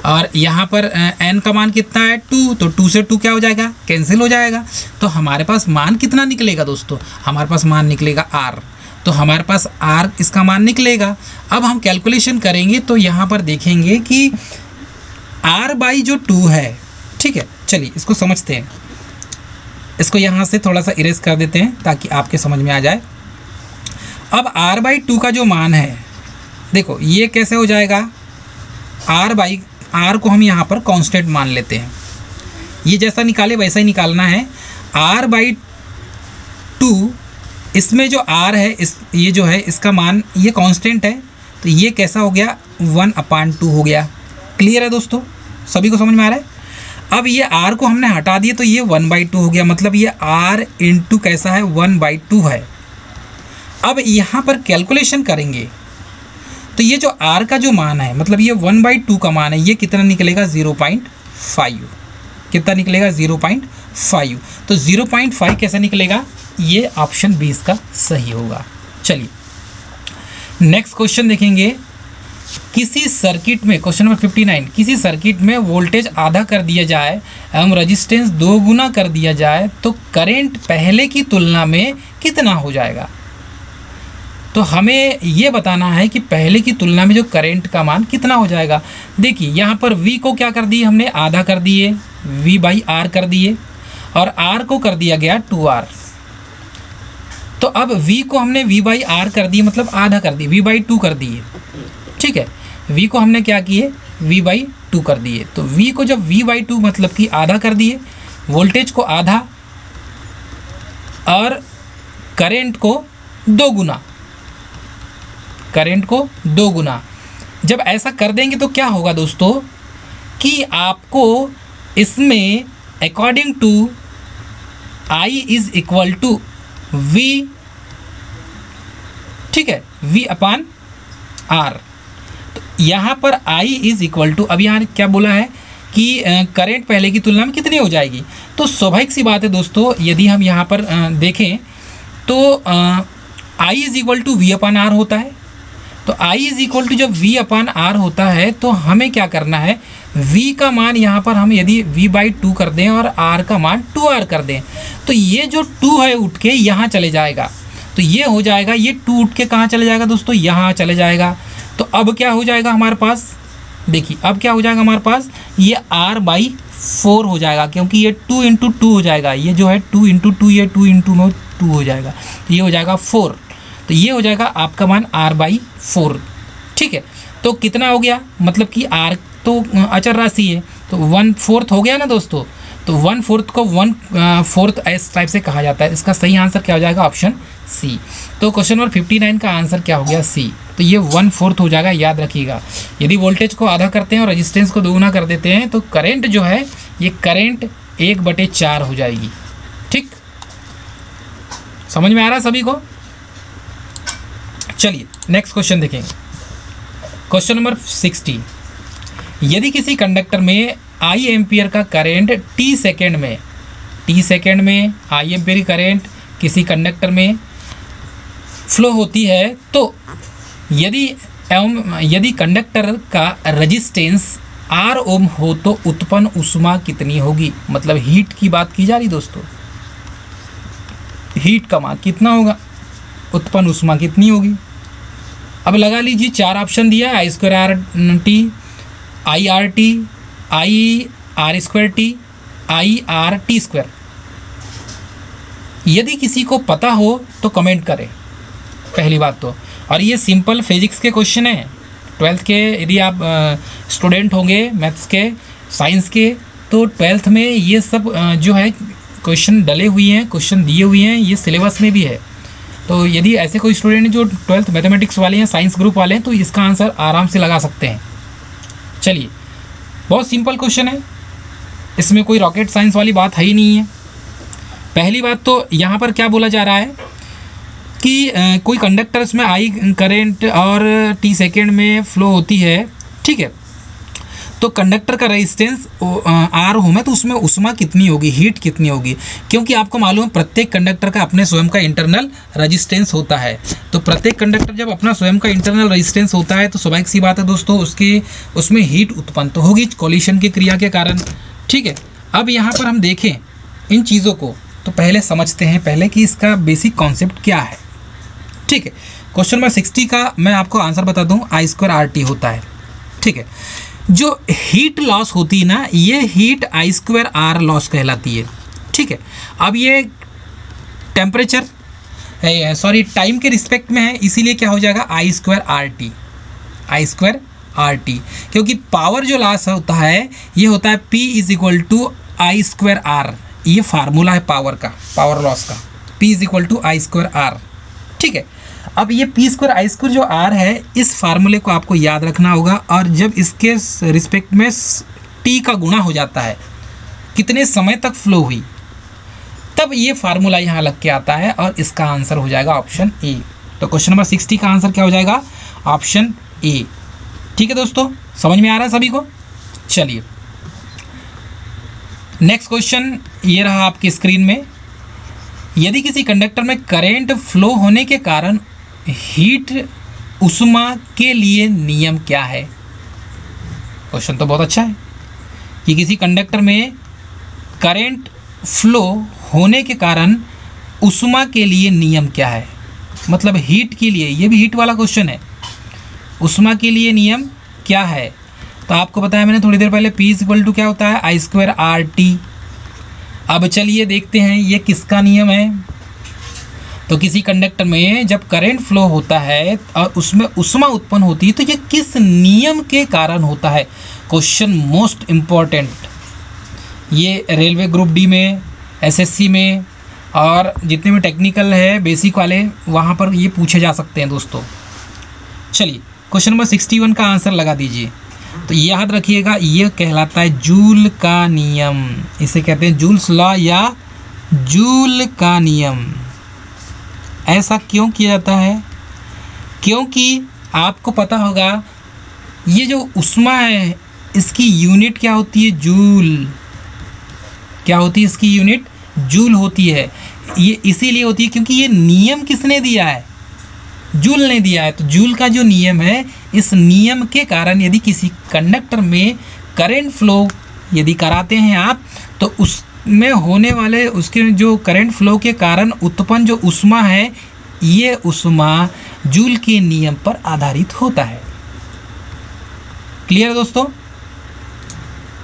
और यहाँ पर N का मान कितना है, 2। तो 2 से 2 क्या हो जाएगा, कैंसिल हो जाएगा। तो हमारे पास मान कितना निकलेगा दोस्तों, हमारे पास मान निकलेगा R। तो हमारे पास R इसका मान निकलेगा। अब हम कैलकुलेशन करेंगे तो यहाँ पर देखेंगे कि R जो 2 है, ठीक है। चलिए इसको समझते हैं, इसको यहाँ से थोड़ा सा इरेज कर देते हैं ताकि आपके समझ में आ जाए। अब R/2 का जो मान है, देखो ये कैसे हो जाएगा, R को हम यहाँ पर कांस्टेंट मान लेते हैं, ये जैसा निकाले वैसा ही निकालना है। R/2 इसमें जो R है, ये जो है इसका मान ये कांस्टेंट है, तो ये कैसा हो गया 1/2 हो गया। क्लियर है दोस्तों, सभी को समझ में आ रहा है। अब ये R को हमने हटा दिए तो ये 1/2 हो गया, मतलब ये R इंटू कैसा है 1/2 है। अब यहाँ पर कैलकुलेशन करेंगे तो ये जो R का जो मान है, मतलब ये 1/2 का मान है, ये कितना निकलेगा 0.5। कितना निकलेगा 0.5। तो 0.5 कैसे निकलेगा, ये ऑप्शन 20 का सही होगा। चलिए नेक्स्ट क्वेश्चन देखेंगे। किसी सर्किट में, क्वेश्चन नंबर 59, किसी सर्किट में वोल्टेज आधा कर दिया जाए एवं रेजिस्टेंस 2 गुना कर दिया जाए तो करंट पहले की तुलना में कितना हो जाएगा। तो हमें ये बताना है कि पहले की तुलना में जो करंट का मान कितना हो जाएगा। देखिए यहाँ पर V को क्या कर दिए हमने, आधा कर दिए, V/R कर दिए, और R को कर दिया गया 2R। तो अब V को हमने V/R कर दिए, मतलब आधा कर दिए, V/2 कर दिए, ठीक है। V को हमने क्या किए, V/2 कर दिए। तो V को जब V/2 मतलब कि आधा कर दिए, वोल्टेज को आधा और करंट को 2 गुना, करंट को 2 गुना। जब ऐसा कर देंगे तो क्या होगा दोस्तों कि आपको इसमें according to I is equal to V, ठीक है, V/R। तो यहाँ पर I इज इक्वल टू, अब यहाँ क्या बोला है कि करंट पहले की तुलना में कितनी हो जाएगी। तो स्वाभाविक सी बात है दोस्तों, यदि हम यहाँ पर देखें तो I is equal to V/R होता है। तो I इज इक्वल टू जब V/R होता है तो हमें क्या करना है, V का मान यहाँ पर हम यदि V/2 कर दें और R का मान 2R कर दें तो ये जो 2 है उठ के यहाँ चले जाएगा। तो ये हो जाएगा, ये 2 उठ के कहाँ चले जाएगा दोस्तों, यहाँ चले जाएगा। तो अब क्या हो जाएगा हमारे पास, देखिए अब क्या हो जाएगा हमारे पास, ये R/4 हो जाएगा, क्योंकि ये 2 × 2 हो जाएगा। ये जो है 2 × 2, ये 2 × 2 हो जाएगा, ये हो जाएगा 4। तो ये हो जाएगा आपका मान R/4, ठीक है। तो कितना हो गया, मतलब कि R तो अचर राशि है, तो 1/4 हो गया ना दोस्तों। तो 1/4 को 1/4 इस टाइप से कहा जाता है। इसका सही आंसर क्या हो जाएगा, ऑप्शन सी। तो क्वेश्चन नंबर 59 का आंसर क्या हो गया, सी। तो ये 1/4 हो जाएगा, याद रखिएगा। यदि वोल्टेज को आधा करते हैं और रेजिस्टेंस को 2 गुना कर देते हैं तो करंट जो है ये करंट 1/4 हो जाएगी, ठीक। समझ में आ रहा है सभी को। चलिए नेक्स्ट क्वेश्चन देखेंगे। क्वेश्चन नंबर 60, यदि किसी कंडक्टर में I एम्पियर का करंट t सेकेंड में I एम्पियर की करंट किसी कंडक्टर में फ्लो होती है तो यदि कंडक्टर का रेजिस्टेंस R ओम हो तो उत्पन्न ऊष्मा कितनी होगी। मतलब हीट की बात की जा रही दोस्तों, हीट का मान कितना होगा, उत्पन्न ऊष्मा कितनी होगी। अब लगा लीजिए, 4 ऑप्शन दिया है, I²RT, IRT, IR²T, IRT²। यदि किसी को पता हो तो कमेंट करें, पहली बात तो। और ये सिंपल फिजिक्स के क्वेश्चन हैं, 12th के यदि आप स्टूडेंट होंगे, मैथ्स के, साइंस के, तो 12th में ये सब जो है क्वेश्चन डले हुए हैं, क्वेश्चन दिए हुए हैं, ये सिलेबस में भी है। तो यदि ऐसे कोई स्टूडेंट जो 12th मैथमेटिक्स वाले हैं, साइंस ग्रुप वाले हैं, तो इसका आंसर आराम से लगा सकते हैं। चलिए, बहुत सिंपल क्वेश्चन है, इसमें कोई रॉकेट साइंस वाली बात है ही नहीं है। पहली बात तो यहाँ पर क्या बोला जा रहा है कि कोई कंडक्टर इसमें आई करंट और t सेकेंड में फ्लो होती है, ठीक है। तो कंडक्टर का रेजिस्टेंस R हो में तो उसमें ऊष्मा कितनी होगी, हीट कितनी होगी। क्योंकि आपको मालूम है प्रत्येक कंडक्टर का अपने स्वयं का इंटरनल रेजिस्टेंस होता है। तो प्रत्येक कंडक्टर जब अपना स्वयं का इंटरनल रेजिस्टेंस होता है तो स्वाभाविक सी बात है दोस्तों, उसमें हीट उत्पन्न तो होगी कॉलिशन की क्रिया के कारण, ठीक है। अब यहाँ पर हम देखें इन चीज़ों को तो पहले समझते हैं पहले कि इसका बेसिक कॉन्सेप्ट क्या है, ठीक है, क्वेश्चन नंबर 60 का मैं आपको आंसर बता दूं, आई स्क्वायर आर टी होता है। ठीक है, जो हीट लॉस होती है ना, ये heat I square R loss कहलाती है। ठीक है, अब ये टेम्परेचर सॉरी टाइम के रिस्पेक्ट में है, इसीलिए क्या हो जाएगा I square R T, I square R T, क्योंकि पावर जो लॉस होता है ये होता है P is equal to I square R. ये फार्मूला है पावर का, पावर लॉस का, P is equal to I square R. ठीक है, अब ये P स्क्वायर आई स्क्वायर जो आर है, इस फार्मूले को आपको याद रखना होगा, और जब इसके रिस्पेक्ट में T का गुणा हो जाता है, कितने समय तक फ्लो हुई, तब ये फार्मूला यहाँ लग के आता है, और इसका आंसर हो जाएगा ऑप्शन ए। तो क्वेश्चन नंबर 60 का आंसर क्या हो जाएगा, ऑप्शन ए। ठीक है दोस्तों, समझ में आ रहा है सभी को? चलिए नेक्स्ट क्वेश्चन ये रहा आपकी स्क्रीन में। यदि किसी कंडक्टर में करंट फ्लो होने के कारण हीट उष्मा के लिए नियम क्या है? क्वेश्चन तो बहुत अच्छा है कि किसी कंडक्टर में करंट फ्लो होने के कारण उष्मा के लिए नियम क्या है, मतलब हीट के लिए, ये भी हीट वाला क्वेश्चन है। उष्मा के लिए नियम क्या है? तो आपको बताया मैंने थोड़ी देर पहले, P इज इक्वल टू क्या होता है, आई स्क्वायर आर टी। अब चलिए देखते हैं ये किसका नियम है। तो किसी कंडक्टर में जब करंट फ्लो होता है और उसमें उष्मा उत्पन्न होती है, तो ये किस नियम के कारण होता है? क्वेश्चन मोस्ट इम्पॉर्टेंट, ये रेलवे ग्रुप डी में, एसएससी में, और जितने भी टेक्निकल है बेसिक वाले, वहाँ पर ये पूछे जा सकते हैं दोस्तों। चलिए क्वेश्चन नंबर 61 का आंसर लगा दीजिए। तो याद रखिएगा, ये कहलाता है जूल का नियम, इसे कहते हैं जूल्स लॉ या जूल का नियम। ऐसा क्यों किया जाता है? क्योंकि आपको पता होगा ये जो उष्मा है, इसकी यूनिट क्या होती है, जूल। क्या होती है इसकी यूनिट? जूल होती है। ये इसीलिए होती है क्योंकि ये नियम किसने दिया है, जूल ने दिया है। तो जूल का जो नियम है, इस नियम के कारण यदि किसी कंडक्टर में करंट फ्लो यदि कराते हैं आप, तो उसमें होने वाले उसके जो करंट फ्लो के कारण उत्पन्न जो उष्मा है, ये उष्मा जूल के नियम पर आधारित होता है। क्लियर दोस्तों,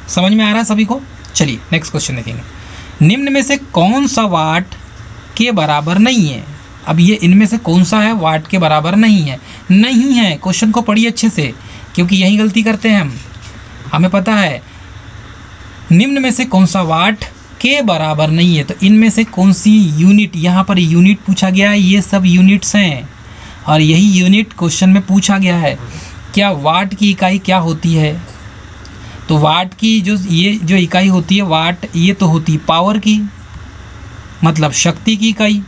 समझ में आ रहा है सभी को? चलिए नेक्स्ट क्वेश्चन देखेंगे। निम्न में से कौन सा वाट के बराबर नहीं है? अब ये इनमें से कौन सा है वाट के बराबर नहीं है? नहीं है, क्वेश्चन को पढ़िए अच्छे से, क्योंकि यही गलती करते हैं हम। हमें पता है निम्न में से कौन सा वाट के बराबर नहीं है, तो इनमें से कौन सी यूनिट, यहाँ पर यूनिट पूछा गया है, ये सब यूनिट्स हैं, और यही यूनिट क्वेश्चन में पूछा गया है। क्या वाट की इकाई क्या होती है? तो वाट की जो इकाई होती है वाट, ये तो होती है पावर की, मतलब शक्ति की इकाई।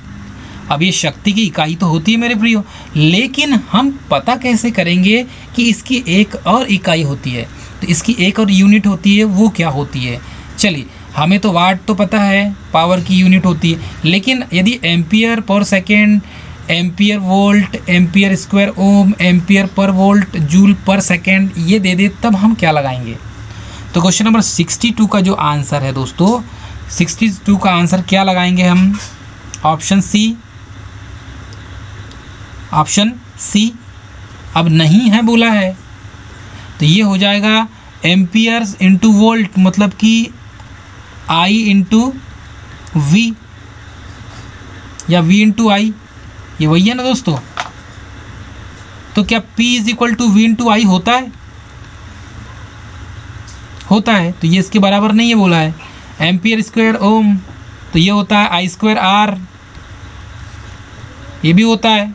अब ये शक्ति की इकाई तो होती है मेरे प्रियो, लेकिन हम पता कैसे करेंगे कि इसकी एक और इकाई होती है? तो इसकी एक और यूनिट होती है, वो क्या होती है? चलिए, हमें तो वाट तो पता है पावर की यूनिट होती है, लेकिन यदि एम्पियर पर second, ampere volt, ampere square ohm, ampere पर वोल्ट, जूल पर सेकेंड ये दे दे, तब हम क्या लगाएंगे? तो क्वेश्चन नंबर 62 का जो आंसर है दोस्तों, 62 का आंसर क्या लगाएंगे हम? Option C, option C. अब नहीं है बोला है, तो ये हो जाएगा एम्पियर्स इंटू वोल्ट, मतलब कि आई इंटू वी या वी इंटू आई, ये वही है ना दोस्तों। तो क्या P is equal to V into I होता है? होता है, तो ये इसके बराबर नहीं है बोला है। एम्पियर स्क्वायर ओम, तो ये होता है आई स्क्वायर आर, ये भी होता है।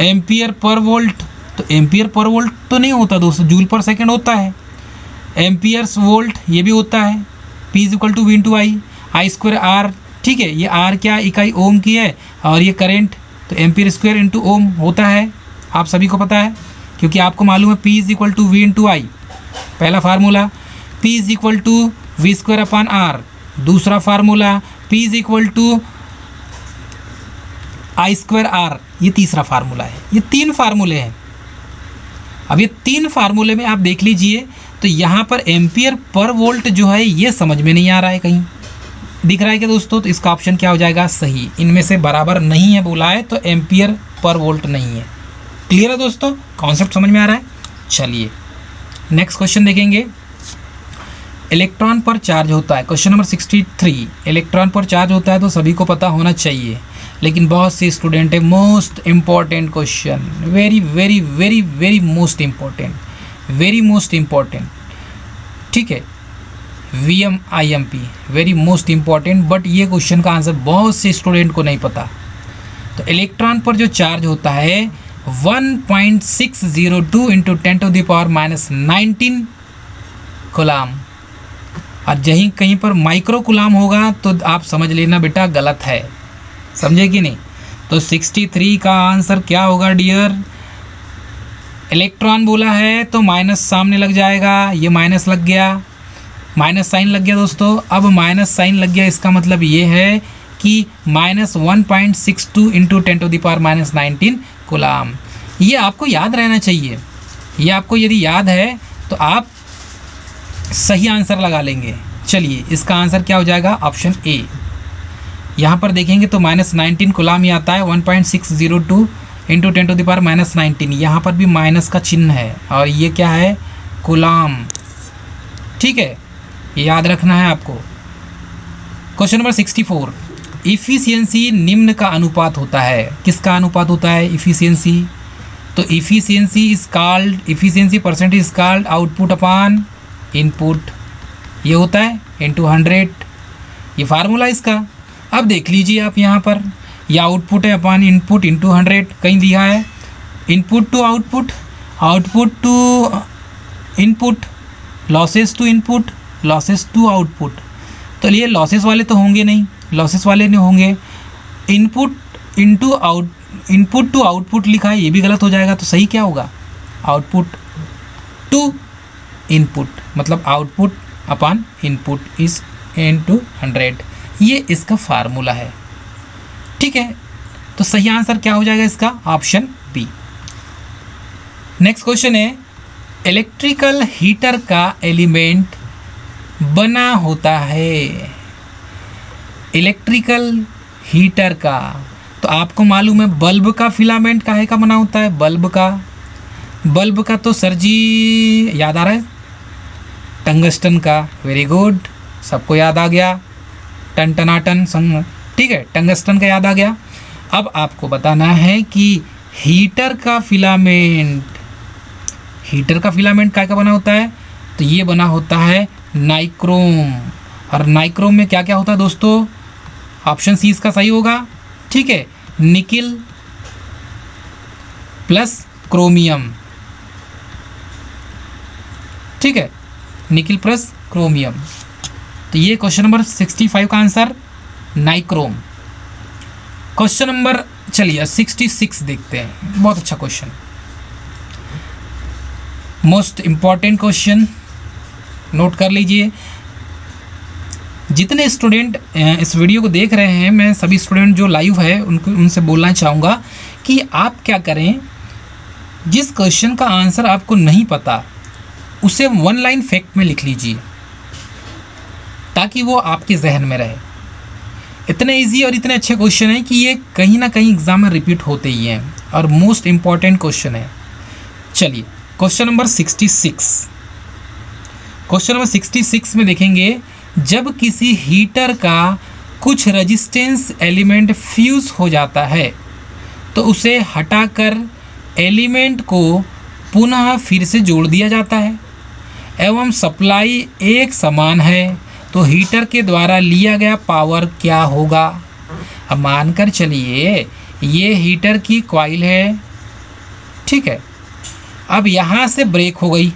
एम्पियर पर वोल्ट, तो एम्पियर पर वोल्ट तो नहीं होता दोस्तों, जूल पर सेकंड होता है। एम्पियर्स वोल्ट, ये भी होता है। P is equal to V into I square R, ठीक है। ये आर क्या इकाई ओम की है, और ये करंट, तो एम्पियर स्क्वायर इंटू ओम होता है, आप सभी को पता है, क्योंकि आपको मालूम है P is equal to V into I, पहला formula. P is equal to V square upon R, दूसरा formula. P is equal to I square R, ये तीसरा फार्मूला है। ये तीन फार्मूले हैं। अब ये तीन फार्मूले में आप देख लीजिए, तो यहाँ पर एम्पियर पर वोल्ट जो है ये समझ में नहीं आ रहा है कहीं, दिख रहा है क्या दोस्तों? तो इसका ऑप्शन क्या हो जाएगा? सही। इनमें से बराबर नहीं है बोला है तो एम्पियर पर वोल्ट नहीं है। क्लियर है दोस्तों? कॉन्सेप्ट समझ में आ रहा है? चलिए नेक्स्ट क्वेश्चन देखेंगे। इलेक्ट्रॉन पर चार्ज होता है, क्वेश्चन नंबर 63। इलेक्ट्रॉन पर चार्ज होता है तो सभी को पता होना चाहिए, लेकिन बहुत से स्टूडेंट है, most important question, very very very very most important, very most important, ठीक है, VMIMP very most important. But ये क्वेश्चन का आंसर बहुत से स्टूडेंट को नहीं पता। तो इलेक्ट्रॉन पर जो चार्ज होता है 1.602 इंटू 10⁻⁻19 कूलाम, और यहीं कहीं पर माइक्रो कूलाम होगा तो आप समझ लेना बेटा गलत है, समझे कि नहीं? तो 63 का आंसर क्या होगा डियर? इलेक्ट्रॉन बोला है तो माइनस सामने लग जाएगा, ये माइनस लग गया, माइनस साइन लग गया दोस्तों। अब माइनस साइन लग गया, इसका मतलब ये है कि -1.62 इंटू 10⁻⁻19 कूलाम। ये आपको याद रहना चाहिए, ये आपको यदि याद है तो आप सही आंसर लगा लेंगे। चलिए इसका आंसर क्या हो जाएगा? Option A. यहाँ पर देखेंगे तो -19 कूलाम ही आता है, 1.602 इंटू 10⁻⁻19। यहाँ पर भी माइनस का चिन्ह है और ये क्या है? कूलाम, ठीक है, ये याद रखना है आपको। Question number 64। इफ़िशियंसी निम्न का अनुपात होता है, किसका अनुपात होता है? इफ़िशियंसी। तो efficiency is called, efficiency percentage is called output upon input, ये होता है इंटू 100, ये फार्मूला इसका। अब देख लीजिए आप यहाँ पर, यह आउटपुट है अपॉन इनपुट इंटू 100, कहीं दिया है input to output, output to input, losses to input, losses to output. तो ये लॉसेस वाले तो होंगे नहीं, लॉसेस वाले नहीं होंगे। Input into out, input to output लिखा है, ये भी गलत हो जाएगा। तो सही क्या होगा? आउटपुट टू इनपुट, मतलब output upon input is into 100, ये इसका फार्मूला है, ठीक है। तो सही आंसर क्या हो जाएगा इसका? Option B. नेक्स्ट क्वेश्चन है, इलेक्ट्रिकल हीटर का एलिमेंट बना होता है, इलेक्ट्रिकल हीटर का, तो आपको मालूम है बल्ब का फिलामेंट काहे का बना होता है? बल्ब का, बल्ब का तो सर जी याद आ रहा है, टंगस्टन का। वेरी गुड, सबको याद आ गया, टन टनाटन संग, ठीक है, टंगस्टन का याद आ गया। अब आपको बताना है कि हीटर का फिलामेंट, हीटर का फिलामेंट काय का बना होता है? तो ये बना होता है नाइक्रोम, और नाइक्रोम में क्या क्या होता है दोस्तों? ऑप्शन सी इसका सही होगा, ठीक है, निकिल प्लस क्रोमियम, ठीक है, निकिल प्लस क्रोमियम। तो ये क्वेश्चन नंबर 65 का आंसर नाइक्रोम। क्वेश्चन नंबर चलिए 66 देखते हैं, बहुत अच्छा question, most important question, note कर लीजिए। जितने स्टूडेंट इस वीडियो को देख रहे हैं, मैं सभी स्टूडेंट जो लाइव है उनको, उनसे बोलना चाहूँगा कि आप क्या करें, जिस क्वेश्चन का आंसर आपको नहीं पता उसे 1 लाइन फैक्ट में लिख लीजिए, ताकि वो आपके जहन में रहे। इतने इजी और इतने अच्छे क्वेश्चन हैं कि ये कहीं ना कहीं एग्जाम में रिपीट होते ही हैं और मोस्ट इम्पॉर्टेंट क्वेश्चन है। चलिए क्वेश्चन नंबर 66, क्वेश्चन नंबर 66 में देखेंगे, जब किसी हीटर का कुछ रेजिस्टेंस एलिमेंट फ्यूज हो जाता है तो उसे हटाकर एलिमेंट को पुनः फिर से जोड़ दिया जाता है एवं सप्लाई एक समान है, तो हीटर के द्वारा लिया गया पावर क्या होगा? अब मानकर चलिए ये हीटर की कॉइल है, ठीक है, अब यहाँ से ब्रेक हो गई,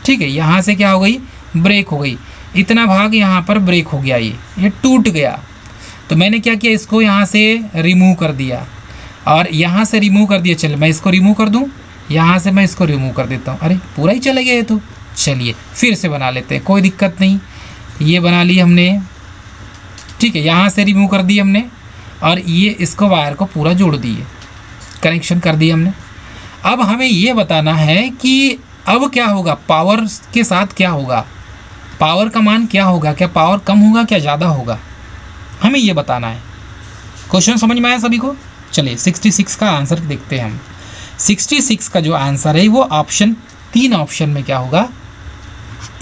ठीक है, यहाँ से क्या हो गई? ब्रेक हो गई, इतना भाग यहाँ पर ब्रेक हो गया, ये टूट गया। तो मैंने क्या किया, इसको यहाँ से रिमूव कर दिया और यहाँ से रिमूव कर दिया। चल मैं इसको रिमूव कर दूँ, यहाँ से मैं इसको रिमूव कर देता हूँ, अरे पूरा ही चले गया ये तो। चलिए फिर से बना लेते हैं, कोई दिक्कत नहीं, ये बना ली हमने, ठीक है, यहाँ से रिमूव कर दिए हमने और ये इसको वायर को पूरा जोड़ दिए, कनेक्शन कर दिए हमने। अब हमें ये बताना है कि अब क्या होगा, पावर के साथ क्या होगा, पावर का मान क्या होगा, क्या पावर कम होगा क्या ज़्यादा होगा, हमें ये बताना है। क्वेश्चन समझ में आया सभी को? चलिए 66 का आंसर देखते हैं हम। 66 का जो आंसर है वो ऑप्शन, 3 ऑप्शन में क्या होगा,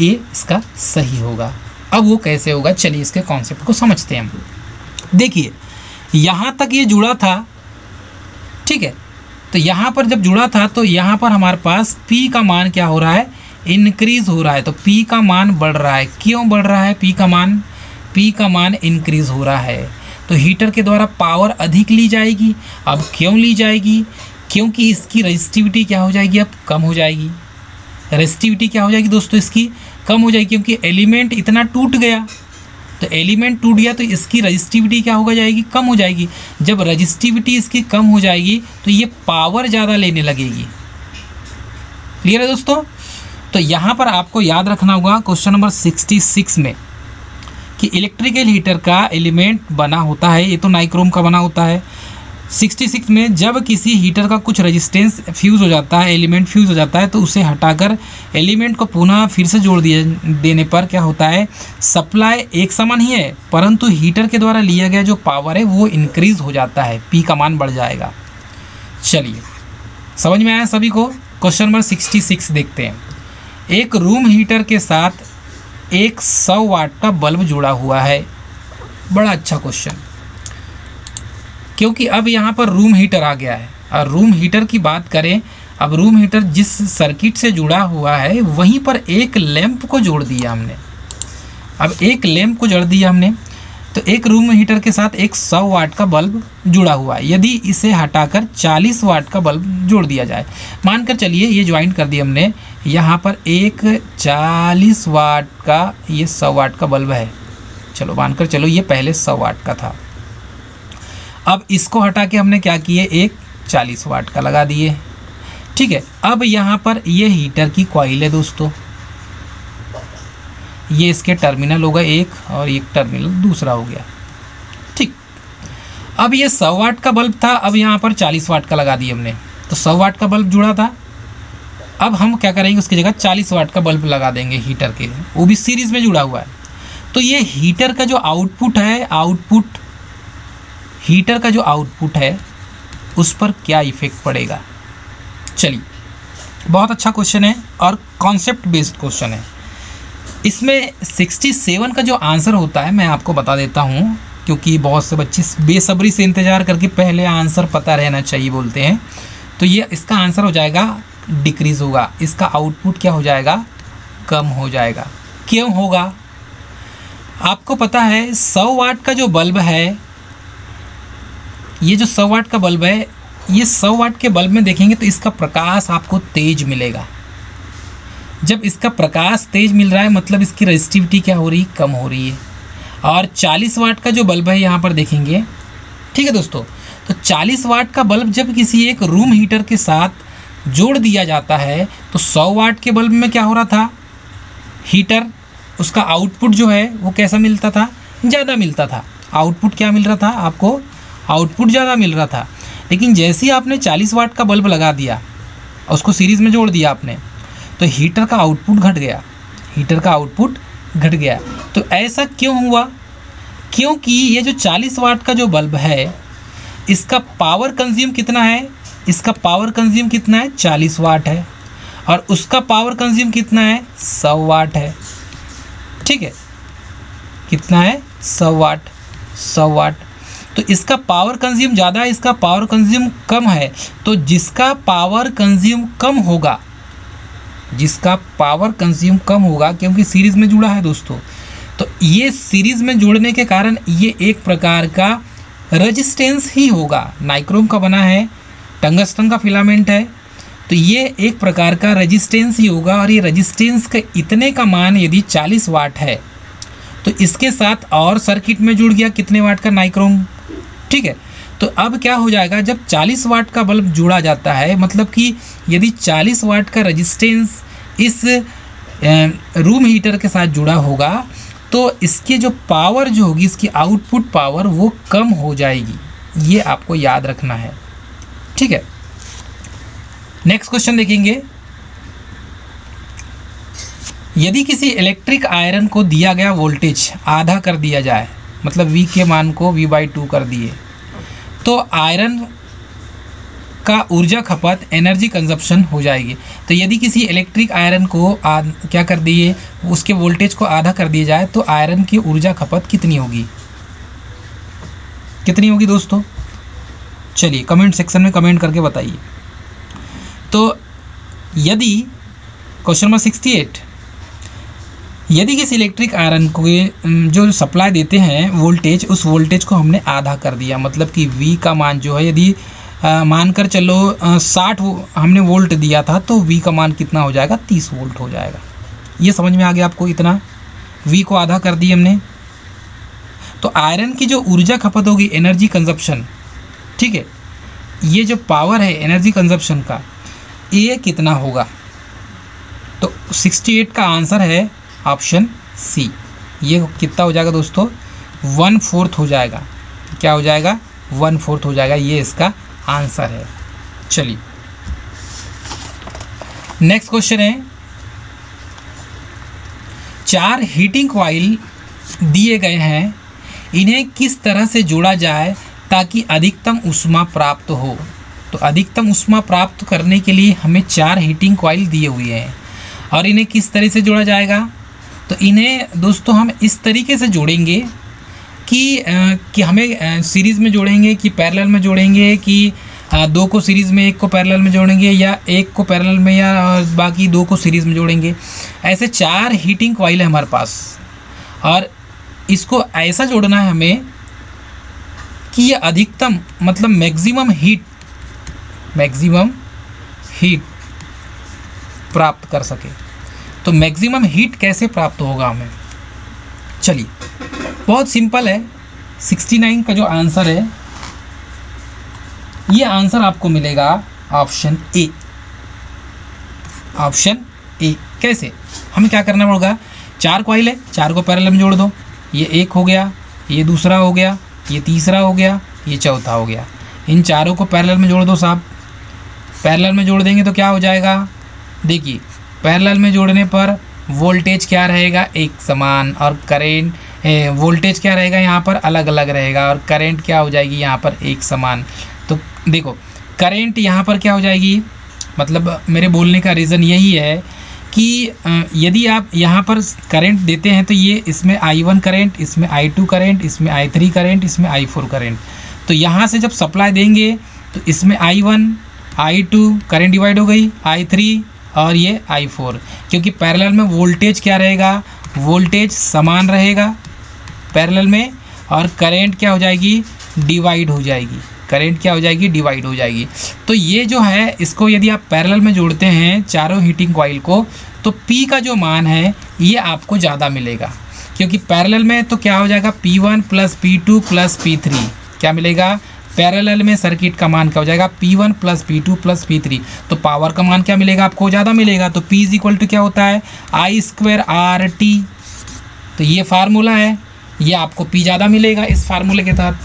ए इसका सही होगा। अब वो कैसे होगा, चलिए इसके कॉन्सेप्ट को समझते हैं हम। देखिए यहाँ तक ये जुड़ा था, ठीक है, तो यहाँ पर जब जुड़ा था तो यहाँ पर हमारे पास P का मान क्या हो रहा है, इंक्रीज हो रहा है। तो P का मान बढ़ रहा है। क्यों बढ़ रहा है? P का मान इंक्रीज हो रहा है, तो हीटर के द्वारा पावर अधिक ली जाएगी। अब क्यों ली जाएगी? क्योंकि इसकी रेजिस्टिविटी क्या हो जाएगी, अब कम हो जाएगी। रेजिस्टिविटी क्या हो जाएगी दोस्तों, इसकी कम हो जाएगी, क्योंकि एलिमेंट इतना टूट गया। तो एलिमेंट टूट गया तो इसकी रेजिस्टिविटी क्या होगा जाएगी, कम हो जाएगी। जब रेजिस्टिविटी इसकी कम हो जाएगी तो ये पावर ज़्यादा लेने लगेगी। क्लियर है दोस्तों? तो यहाँ पर आपको याद रखना होगा क्वेश्चन नंबर 66 में कि इलेक्ट्रिकल हीटर का एलिमेंट बना होता है, ये तो नाइक्रोम का बना होता है। 66 में जब किसी हीटर का कुछ रेजिस्टेंस फ्यूज़ हो जाता है, एलिमेंट फ्यूज़ हो जाता है, तो उसे हटाकर एलिमेंट को पुनः फिर से जोड़ देने पर क्या होता है, सप्लाई एक समान ही है, परंतु हीटर के द्वारा लिया गया जो पावर है वो इंक्रीज़ हो जाता है, पी का मान बढ़ जाएगा। चलिए समझ में आया सभी को? क्वेश्चन नंबर 66 देखते हैं। एक रूम हीटर के साथ एक 100 वाट का बल्ब जुड़ा हुआ है। बड़ा अच्छा क्वेश्चन, क्योंकि अब यहाँ पर रूम हीटर आ गया है। और रूम हीटर की बात करें, अब रूम हीटर जिस सर्किट से जुड़ा हुआ है वहीं पर एक लैंप को जोड़ दिया हमने। अब एक लैंप को जोड़ दिया हमने, तो एक रूम हीटर के साथ एक 100 वाट का बल्ब जुड़ा हुआ है। यदि इसे हटाकर 40 वाट का बल्ब जोड़ दिया जाए, मानकर चलिए ये ज्वाइन कर दिया हमने, यहाँ पर एक 40 वाट का ये 100 वाट का बल्ब है। चलो मानकर चलो ये पहले 100 वाट का था। अब इसको हटा के हमने क्या किए, एक 40 वाट का लगा दिए। ठीक है, अब यहाँ पर ये हीटर की कॉइल है दोस्तों, ये इसके टर्मिनल होगा एक और एक टर्मिनल दूसरा हो गया। ठीक, अब ये 100 वाट का बल्ब था, अब यहाँ पर 40 वाट का लगा दिया हमने, तो 100 वाट का बल्ब जुड़ा था। अब हम क्या करेंगे, उसकी जगह 40 वाट का बल्ब लगा देंगे हीटर के, वो भी सीरीज में जुड़ा हुआ है। तो ये हीटर का जो आउटपुट है, हीटर का जो आउटपुट है उस पर क्या इफेक्ट पड़ेगा। चलिए, बहुत अच्छा क्वेश्चन है और कॉन्सेप्ट बेस्ड क्वेश्चन है। इसमें 67 का जो आंसर होता है मैं आपको बता देता हूँ, क्योंकि बहुत से बच्चे बेसब्री से इंतज़ार करके पहले आंसर पता रहना चाहिए बोलते हैं। तो ये इसका आंसर हो जाएगा डिक्रीज़ होगा, इसका आउटपुट क्या हो जाएगा, कम हो जाएगा। क्यों होगा? आपको पता है 100 वाट का जो बल्ब है, ये जो 100 वाट का बल्ब है, ये 100 वाट के बल्ब में देखेंगे तो इसका प्रकाश आपको तेज मिलेगा। जब इसका प्रकाश तेज मिल रहा है मतलब इसकी रेजिस्टिविटी क्या हो रही, कम हो रही है। और 40 वाट का जो बल्ब है यहाँ पर देखेंगे, ठीक है दोस्तों, तो 40 वाट का बल्ब जब किसी एक रूम हीटर के साथ जोड़ दिया जाता है तो 100 वाट के बल्ब में क्या हो रहा था, हीटर उसका आउटपुट जो है वो कैसा मिलता था, ज़्यादा मिलता था। आउटपुट क्या मिल रहा था आपको, आउटपुट ज़्यादा मिल रहा था। लेकिन जैसे ही आपने 40 वाट का बल्ब लगा दिया, उसको सीरीज़ में जोड़ दिया आपने, तो हीटर का आउटपुट घट गया, हीटर का आउटपुट घट गया। तो ऐसा क्यों हुआ? क्योंकि ये जो 40 वाट का जो बल्ब है, इसका पावर कंज्यूम कितना है, इसका पावर कंज्यूम कितना है, 40 वाट है, और उसका पावर कंज्यूम कितना है, 100 वाट है। ठीक है, कितना है, 100 वाट, 100 वाट। तो इसका पावर कंज्यूम ज़्यादा है, इसका पावर कंज्यूम कम है। तो जिसका पावर कंज्यूम कम होगा, जिसका पावर कंज्यूम कम होगा, क्योंकि सीरीज़ में जुड़ा है दोस्तों, तो ये सीरीज़ में जुड़ने के कारण ये एक प्रकार का रेजिस्टेंस ही होगा। नाइक्रोम का बना है, टंगस्टन का फिलामेंट है, तो ये एक प्रकार का रेजिस्टेंस ही होगा। और ये रेजिस्टेंस का इतने का मान यदि 40 वाट है तो इसके साथ और सर्किट में जुड़ गया कितने वाट का, नाइक्रोम। ठीक है, तो अब क्या हो जाएगा, जब 40 वाट का बल्ब जुड़ा जाता है, मतलब कि यदि 40 वाट का रेजिस्टेंस इस रूम हीटर के साथ जुड़ा होगा तो इसकी जो पावर जो होगी, इसकी आउटपुट पावर वो कम हो जाएगी। ये आपको याद रखना है। ठीक है, नेक्स्ट क्वेश्चन देखेंगे। यदि किसी इलेक्ट्रिक आयरन को दिया गया वोल्टेज आधा कर दिया जाए, मतलब V के मान को V/2 कर दिए, तो आयरन का ऊर्जा खपत एनर्जी कंजप्शन हो जाएगी। तो यदि किसी इलेक्ट्रिक आयरन को क्या कर दिए, उसके वोल्टेज को आधा कर दिया जाए, तो आयरन की ऊर्जा खपत कितनी होगी, कितनी होगी दोस्तों? चलिए कमेंट सेक्शन में कमेंट करके बताइए। तो यदि क्वेश्चन नंबर 68, यदि किसी इलेक्ट्रिक आयरन को जो सप्लाई देते हैं वोल्टेज, उस वोल्टेज को हमने आधा कर दिया, मतलब कि V का मान जो है, यदि मानकर चलो 60 हमने वोल्ट दिया था, तो V का मान कितना हो जाएगा, 30 वोल्ट हो जाएगा। ये समझ में आ गया आपको? इतना V को आधा कर दिया हमने। तो आयरन की जो ऊर्जा खपत होगी, एनर्जी कंजप्शन, ठीक है, ये जो पावर है एनर्जी कंजप्शन का, ये कितना होगा? तो 68 का आंसर है ऑप्शन सी। ये कितना हो जाएगा दोस्तों? 1/4 हो जाएगा। क्या हो जाएगा? 1/4 हो जाएगा। ये इसका आंसर है। चलिए नेक्स्ट क्वेश्चन है, 4 हीटिंग कॉइल दिए गए हैं, इन्हें किस तरह से जोड़ा जाए ताकि अधिकतम ऊष्मा प्राप्त हो? तो अधिकतम ऊष्मा प्राप्त करने के लिए हमें 4 हीटिंग कॉइल दिए हुए हैं, और इन्हें किस तरह से जोड़ा जाएगा? तो इन्हें दोस्तों हम इस तरीके से जोड़ेंगे कि हमें सीरीज़ में जोड़ेंगे, कि पैरेलल में जोड़ेंगे, कि 2 को सीरीज़ में, 1 को पैरेलल में जोड़ेंगे, या 1 को पैरेलल में, या बाकी 2 को सीरीज़ में जोड़ेंगे। ऐसे 4 हीटिंग कॉइल है हमारे पास, और इसको ऐसा जोड़ना है हमें कि ये अधिकतम, मतलब मैक्सिमम हीट प्राप्त कर सके। तो मैक्सिमम हीट कैसे प्राप्त होगा हमें? चलिए बहुत सिंपल है। 69 का जो आंसर है, ये आंसर आपको मिलेगा ऑप्शन ए। Option A. कैसे? हमें क्या करना पड़ेगा? 4 कॉइल है, 4 को पैरेलल में जोड़ दो। ये 1 हो गया, ये दूसरा हो गया, ये तीसरा हो गया, ये चौथा हो गया। इन चारों को पैरेलल में जोड़ दो साहब। पैरेलल में जोड़ देंगे तो क्या हो जाएगा? देखिए पैरेलल में जोड़ने पर वोल्टेज क्या रहेगा? एक समान, और करेंट वोल्टेज क्या रहेगा यहाँ पर? अलग अलग रहेगा, और करंट क्या हो जाएगी यहाँ पर? एक समान। तो देखो करंट यहाँ पर क्या हो जाएगी, मतलब मेरे बोलने का रीज़न यही है कि यदि आप यहाँ पर करंट देते हैं तो ये इसमें I1 करंट, इसमें I2 करंट, इसमें I3 करंट, इसमें I4 करंट। तो यहाँ से जब सप्लाई देंगे तो इसमें I1 I2 करंट डिवाइड हो गई, I3 और ये I4, क्योंकि पैरेलल में वोल्टेज क्या रहेगा? वोल्टेज समान रहेगा पैरेलल में, और करंट क्या हो जाएगी? डिवाइड हो जाएगी। करंट क्या हो जाएगी? डिवाइड हो जाएगी। तो ये जो है, इसको यदि आप पैरेलल में जोड़ते हैं चारों हीटिंग कॉइल को, तो P का जो मान है ये आपको ज़्यादा मिलेगा, क्योंकि पैरेलल में तो क्या हो जाएगा? P1 + P2 + P3 क्या मिलेगा? पैरेलल में सर्किट का मान क्या हो जाएगा? P1 + P2 + P3। तो पावर का मान क्या मिलेगा? आपको ज़्यादा मिलेगा। तो P = क्या होता है? I² RT। तो ये फार्मूला है, ये आपको P ज़्यादा मिलेगा इस फार्मूले के तहत।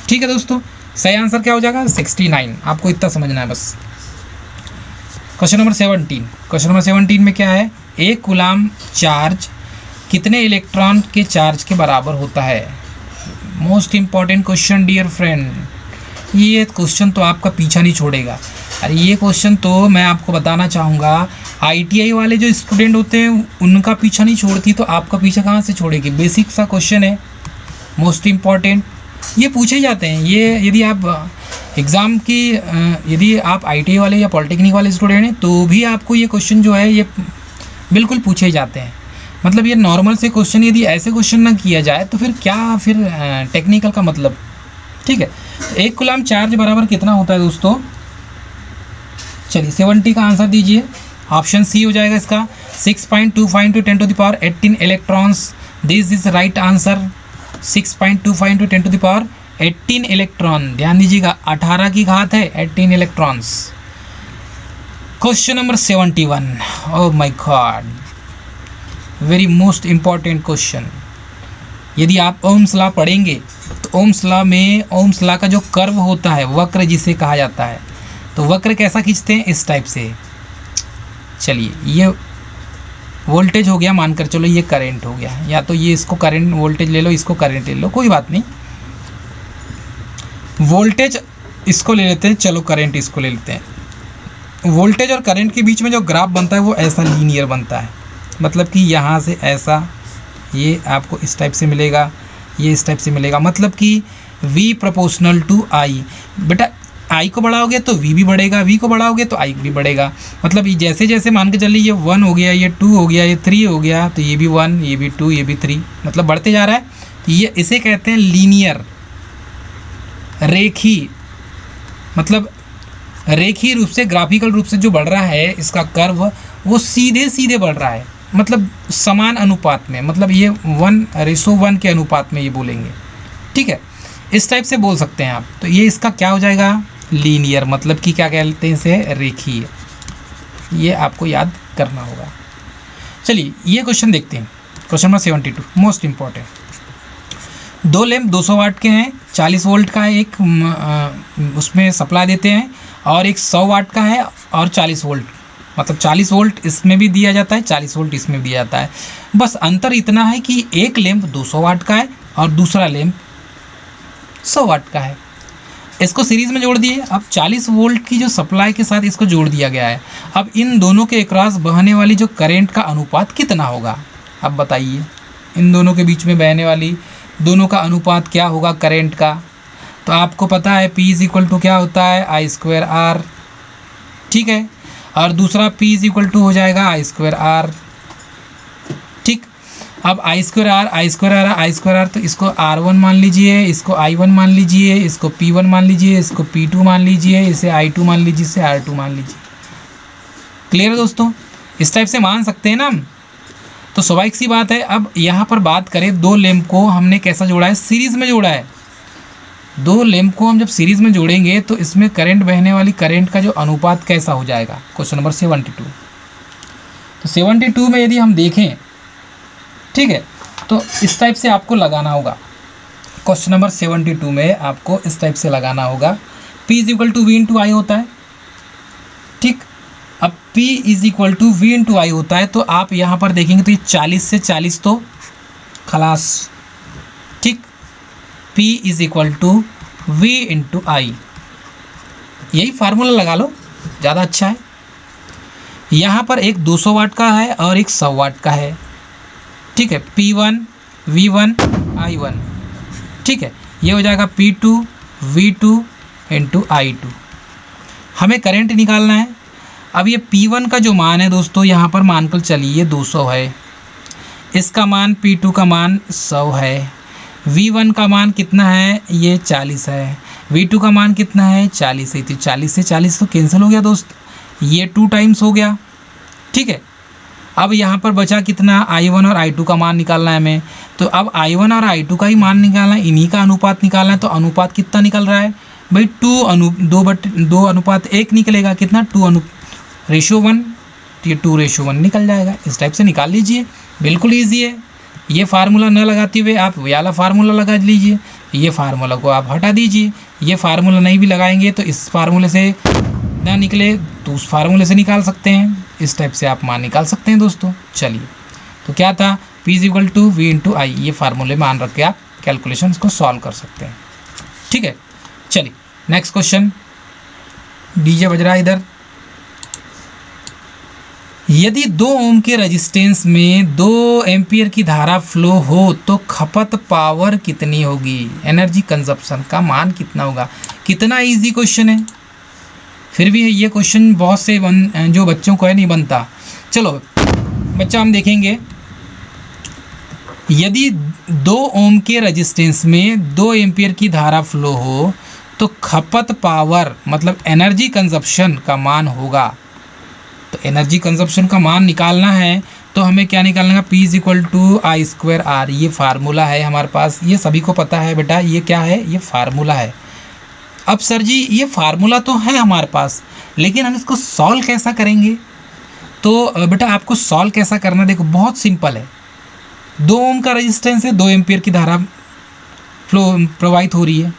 ठीक है दोस्तों, सही आंसर क्या हो जाएगा? 69। आपको इतना समझना है बस। Question number 17। क्वेश्चन नंबर 17 में क्या है? 1 कूलाम चार्ज कितने इलेक्ट्रॉन के चार्ज के बराबर होता है? Most important question dear friend. ये क्वेश्चन तो आपका पीछा नहीं छोड़ेगा। अरे ये क्वेश्चन तो मैं आपको बताना चाहूँगा, ITI वाले जो स्टूडेंट होते हैं उनका पीछा नहीं छोड़ती, तो आपका पीछा कहाँ से छोड़ेगी? बेसिक सा क्वेश्चन है, मोस्ट इम्पॉर्टेंट। ये पूछे जाते हैं। ये यदि आप एग्ज़ाम की यदि आप ITI वाले या पॉलिटेक्निक वाले स्टूडेंट हैं तो भी आपको ये क्वेश्चन जो है ये बिल्कुल पूछे जाते हैं। मतलब ये नॉर्मल से क्वेश्चन, यदि ऐसे क्वेश्चन ना किया जाए तो फिर क्या, फिर टेक्निकल का मतलब? ठीक है। 1 कूलाम चार्ज बराबर कितना होता है दोस्तों? चलिए 70 का आंसर दीजिए। ऑप्शन सी हो जाएगा इसका, 6.25 × 10⁻18 electrons. This is right answer. 6.25 × 10⁻18 electron. ध्यान दीजिएगा, 18 की घात है 18 electrons. Question number 71। Oh my God, very most important question. यदि आप ओम्स लॉ पढ़ेंगे तो ओम्स लॉ में, ओम्स लॉ का जो कर्व होता है, वक्र जिसे कहा जाता है, तो वक्र कैसा खींचते हैं? इस टाइप से। चलिए ये वोल्टेज हो गया, मानकर चलो ये करंट हो गया, या तो ये इसको करंट वोल्टेज ले लो, इसको करंट ले लो, कोई बात नहीं। वोल्टेज इसको ले लेते हैं, चलो करंट इसको ले लेते हैं। वोल्टेज और करंट के बीच में जो ग्राफ बनता है वो ऐसा लीनियर बनता है, मतलब कि यहाँ से ऐसा, ये आपको इस टाइप से मिलेगा, ये इस टाइप से मिलेगा, मतलब कि V प्रोपोर्शनल टू I। बेटा I को बढ़ाओगे तो V भी बढ़ेगा, V को बढ़ाओगे तो I भी बढ़ेगा। मतलब ये जैसे जैसे मान के चलिए, ये 1 हो गया, ये 2 हो गया, ये 3 हो गया, तो ये भी 1, ये भी 2, ये भी 3, मतलब बढ़ते जा रहा है। तो ये इसे कहते हैं लीनियर, रेखी, मतलब रेखीय रूप से, ग्राफिकल रूप से जो बढ़ रहा है इसका कर्व, वो सीधे सीधे बढ़ रहा है, मतलब समान अनुपात में, मतलब ये 1:1 के अनुपात में ये बोलेंगे, ठीक है, इस टाइप से बोल सकते हैं आप। तो ये इसका क्या हो जाएगा, लीनियर, मतलब कि क्या कहते हैं इसे, रेखीय। ये आपको याद करना होगा। चलिए ये क्वेश्चन देखते हैं, question number 72, most important. 2 lamp 200 वाट के हैं, 40 वोल्ट का है एक, उसमें सप्लाई देते हैं, और एक 100 वाट का है और 40 वोल्ट, मतलब 40 वोल्ट इसमें भी दिया जाता है, 40 वोल्ट इसमें भी दिया जाता है। बस अंतर इतना है कि एक लैंप 200 वाट का है और दूसरा लैंप 100 वाट का है। इसको सीरीज़ में जोड़ दिए, अब 40 वोल्ट की जो सप्लाई के साथ इसको जोड़ दिया गया है। अब इन दोनों के अक्रॉस बहने वाली जो करंट का अनुपात कितना होगा, अब बताइए, इन दोनों के बीच में बहने वाली दोनों का अनुपात क्या होगा करंट का। तो आपको पता है P इज इक्वल टू क्या होता है, I²R, ठीक है, और दूसरा P इज इक्वल टू हो जाएगा I²R, ठीक। अब I²R तो इसको R1 मान लीजिए, इसको I1 मान लीजिए, इसको P1 मान लीजिए, इसको P2 मान लीजिए, इसे I2 मान लीजिए, इसे R2 मान लीजिए। क्लियर है दोस्तों, इस टाइप से मान सकते हैं ना हम। तो स्वाभाविक सी बात है। अब यहाँ पर बात करें, 2 लैंप को हमने कैसा जोड़ा है, सीरीज़ में जोड़ा है। 2 लैंप को हम जब सीरीज़ में जोड़ेंगे तो इसमें करंट बहने वाली करंट का जो अनुपात कैसा हो जाएगा, क्वेश्चन नंबर 72। तो 72 में यदि हम देखें, ठीक है, तो इस टाइप से आपको लगाना होगा। क्वेश्चन नंबर 72 में आपको इस टाइप से लगाना होगा। P is equal to V × I होता है, ठीक। अब P is equal to V × I होता है, तो आप यहाँ पर देखेंगे तो ये 40 से 40 तो खलास, ठीक। P is equal to V × I, यही फार्मूला लगा लो, ज़्यादा अच्छा है। यहाँ पर एक 200 वाट का है और एक 100 वाट का है, ठीक है, P1 V1 I1, ठीक है, ये हो जाएगा P2 V2 × I2। हमें करंट निकालना है। अब ये P1 का जो मान है दोस्तों, यहाँ पर मानकर चलिए 200 है, इसका मान P2 का मान 100 है, V1 का मान कितना है, ये 40 है, V2 का मान कितना है, 40 है। तो 40 से 40 तो कैंसिल हो गया दोस्त, ये 2 टाइम्स हो गया, ठीक है। अब यहाँ पर बचा कितना, I1 और I2 का मान निकालना है हमें। तो अब I1 और I2 का ही मान निकालना है, इन्हीं का अनुपात निकालना है। तो अनुपात कितना निकल रहा है भाई, 2 अनुपात 1 निकलेगा, कितना, 2:1, ये 2:1 निकल जाएगा। इस टाइप से निकाल लीजिए, बिल्कुल ईजी है। ये फार्मूला न लगाते हुए आप ये वाला फार्मूला लगा लीजिए, ये फार्मूला को आप हटा दीजिए। ये फार्मूला नहीं भी लगाएंगे तो इस फार्मूले से ना निकले तो उस फार्मूले से निकाल सकते हैं। इस टाइप से आप मान निकाल सकते हैं दोस्तों। चलिए, तो क्या था, P is equal to V × I, ये फार्मूले मान रख के आप कैलकुलेशंस को सॉल्व कर सकते हैं, ठीक है। चलिए नेक्स्ट क्वेश्चन, डीजे बज रहा है इधर। यदि 2 ओम के रेजिस्टेंस में 2 एम्पियर की धारा फ्लो हो तो खपत पावर कितनी होगी, एनर्जी कंजप्शन का मान कितना होगा। कितना इजी क्वेश्चन है, फिर भी ये क्वेश्चन बहुत से जो बच्चों को है नहीं बनता। चलो बच्चा हम देखेंगे, यदि 2 ओम के रेजिस्टेंस में 2 एम्पियर की धारा फ्लो हो तो खपत पावर मतलब एनर्जी कंजप्शन का मान होगा। तो एनर्जी कंजप्शन का मान निकालना है तो हमें क्या निकालना है, P is equal to I²R। ये फार्मूला है हमारे पास, ये सभी को पता है बेटा, ये क्या है, ये फार्मूला है। अब सर जी ये फार्मूला तो है हमारे पास, लेकिन हम इसको सॉल्व कैसा करेंगे। तो बेटा आपको सॉल्व कैसा करना, देखो बहुत सिंपल है। 2 ओम का रेजिस्टेंस है, 2 एम्पियर की धारा फ्लो प्रवाहित हो रही है,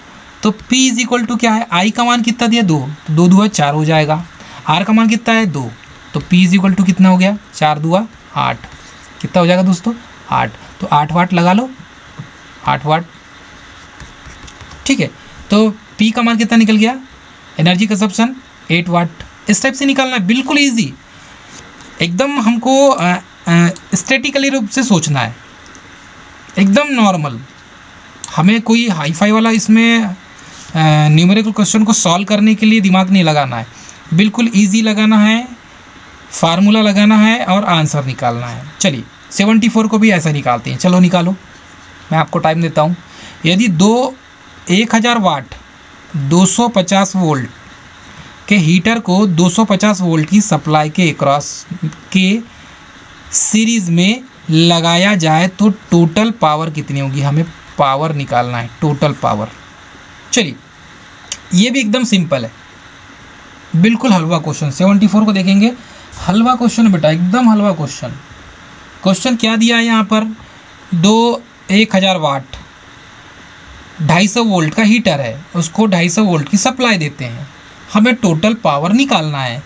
तो P इज इक्वल टू क्या है, I का मान कितना दिया, 2, तो 2 दूआ 4 हो जाएगा। R का मान कितना है, 2, तो P इज इक्वल टू कितना हो गया, 4 दूआ 8। कितना हो जाएगा दोस्तों 8, तो 8 वाट लगा लो, 8 वाट। ठीक है, तो P का मान कितना निकल गया, एनर्जी कंजप्शन 8 वाट। इस टाइप से निकालना है, बिल्कुल ईजी, एकदम हमको स्टैटिकली रूप से सोचना है, एकदम नॉर्मल। हमें कोई हाई फाई वाला इसमें न्यूमेरिकल क्वेश्चन को सॉल्व करने के लिए दिमाग नहीं लगाना है, बिल्कुल इजी लगाना है, फार्मूला लगाना है और आंसर निकालना है। चलिए 74 को भी ऐसा निकालते हैं, चलो निकालो, मैं आपको टाइम देता हूँ। यदि 1000 वाट 250 वोल्ट के हीटर को 250 वोल्ट की सप्लाई के अक्रॉस के सीरीज़ में लगाया जाए तो टोटल पावर कितनी होगी, हमें पावर निकालना है, टोटल पावर। चलिए ये भी एकदम सिंपल है, बिल्कुल हलवा क्वेश्चन। 74 को देखेंगे, हलवा क्वेश्चन बेटा, एकदम हलवा क्वेश्चन। क्वेश्चन क्या दिया है यहाँ पर, 1000 वाट 250 वोल्ट का हीटर है, उसको 250 वोल्ट की सप्लाई देते हैं, हमें टोटल पावर निकालना है।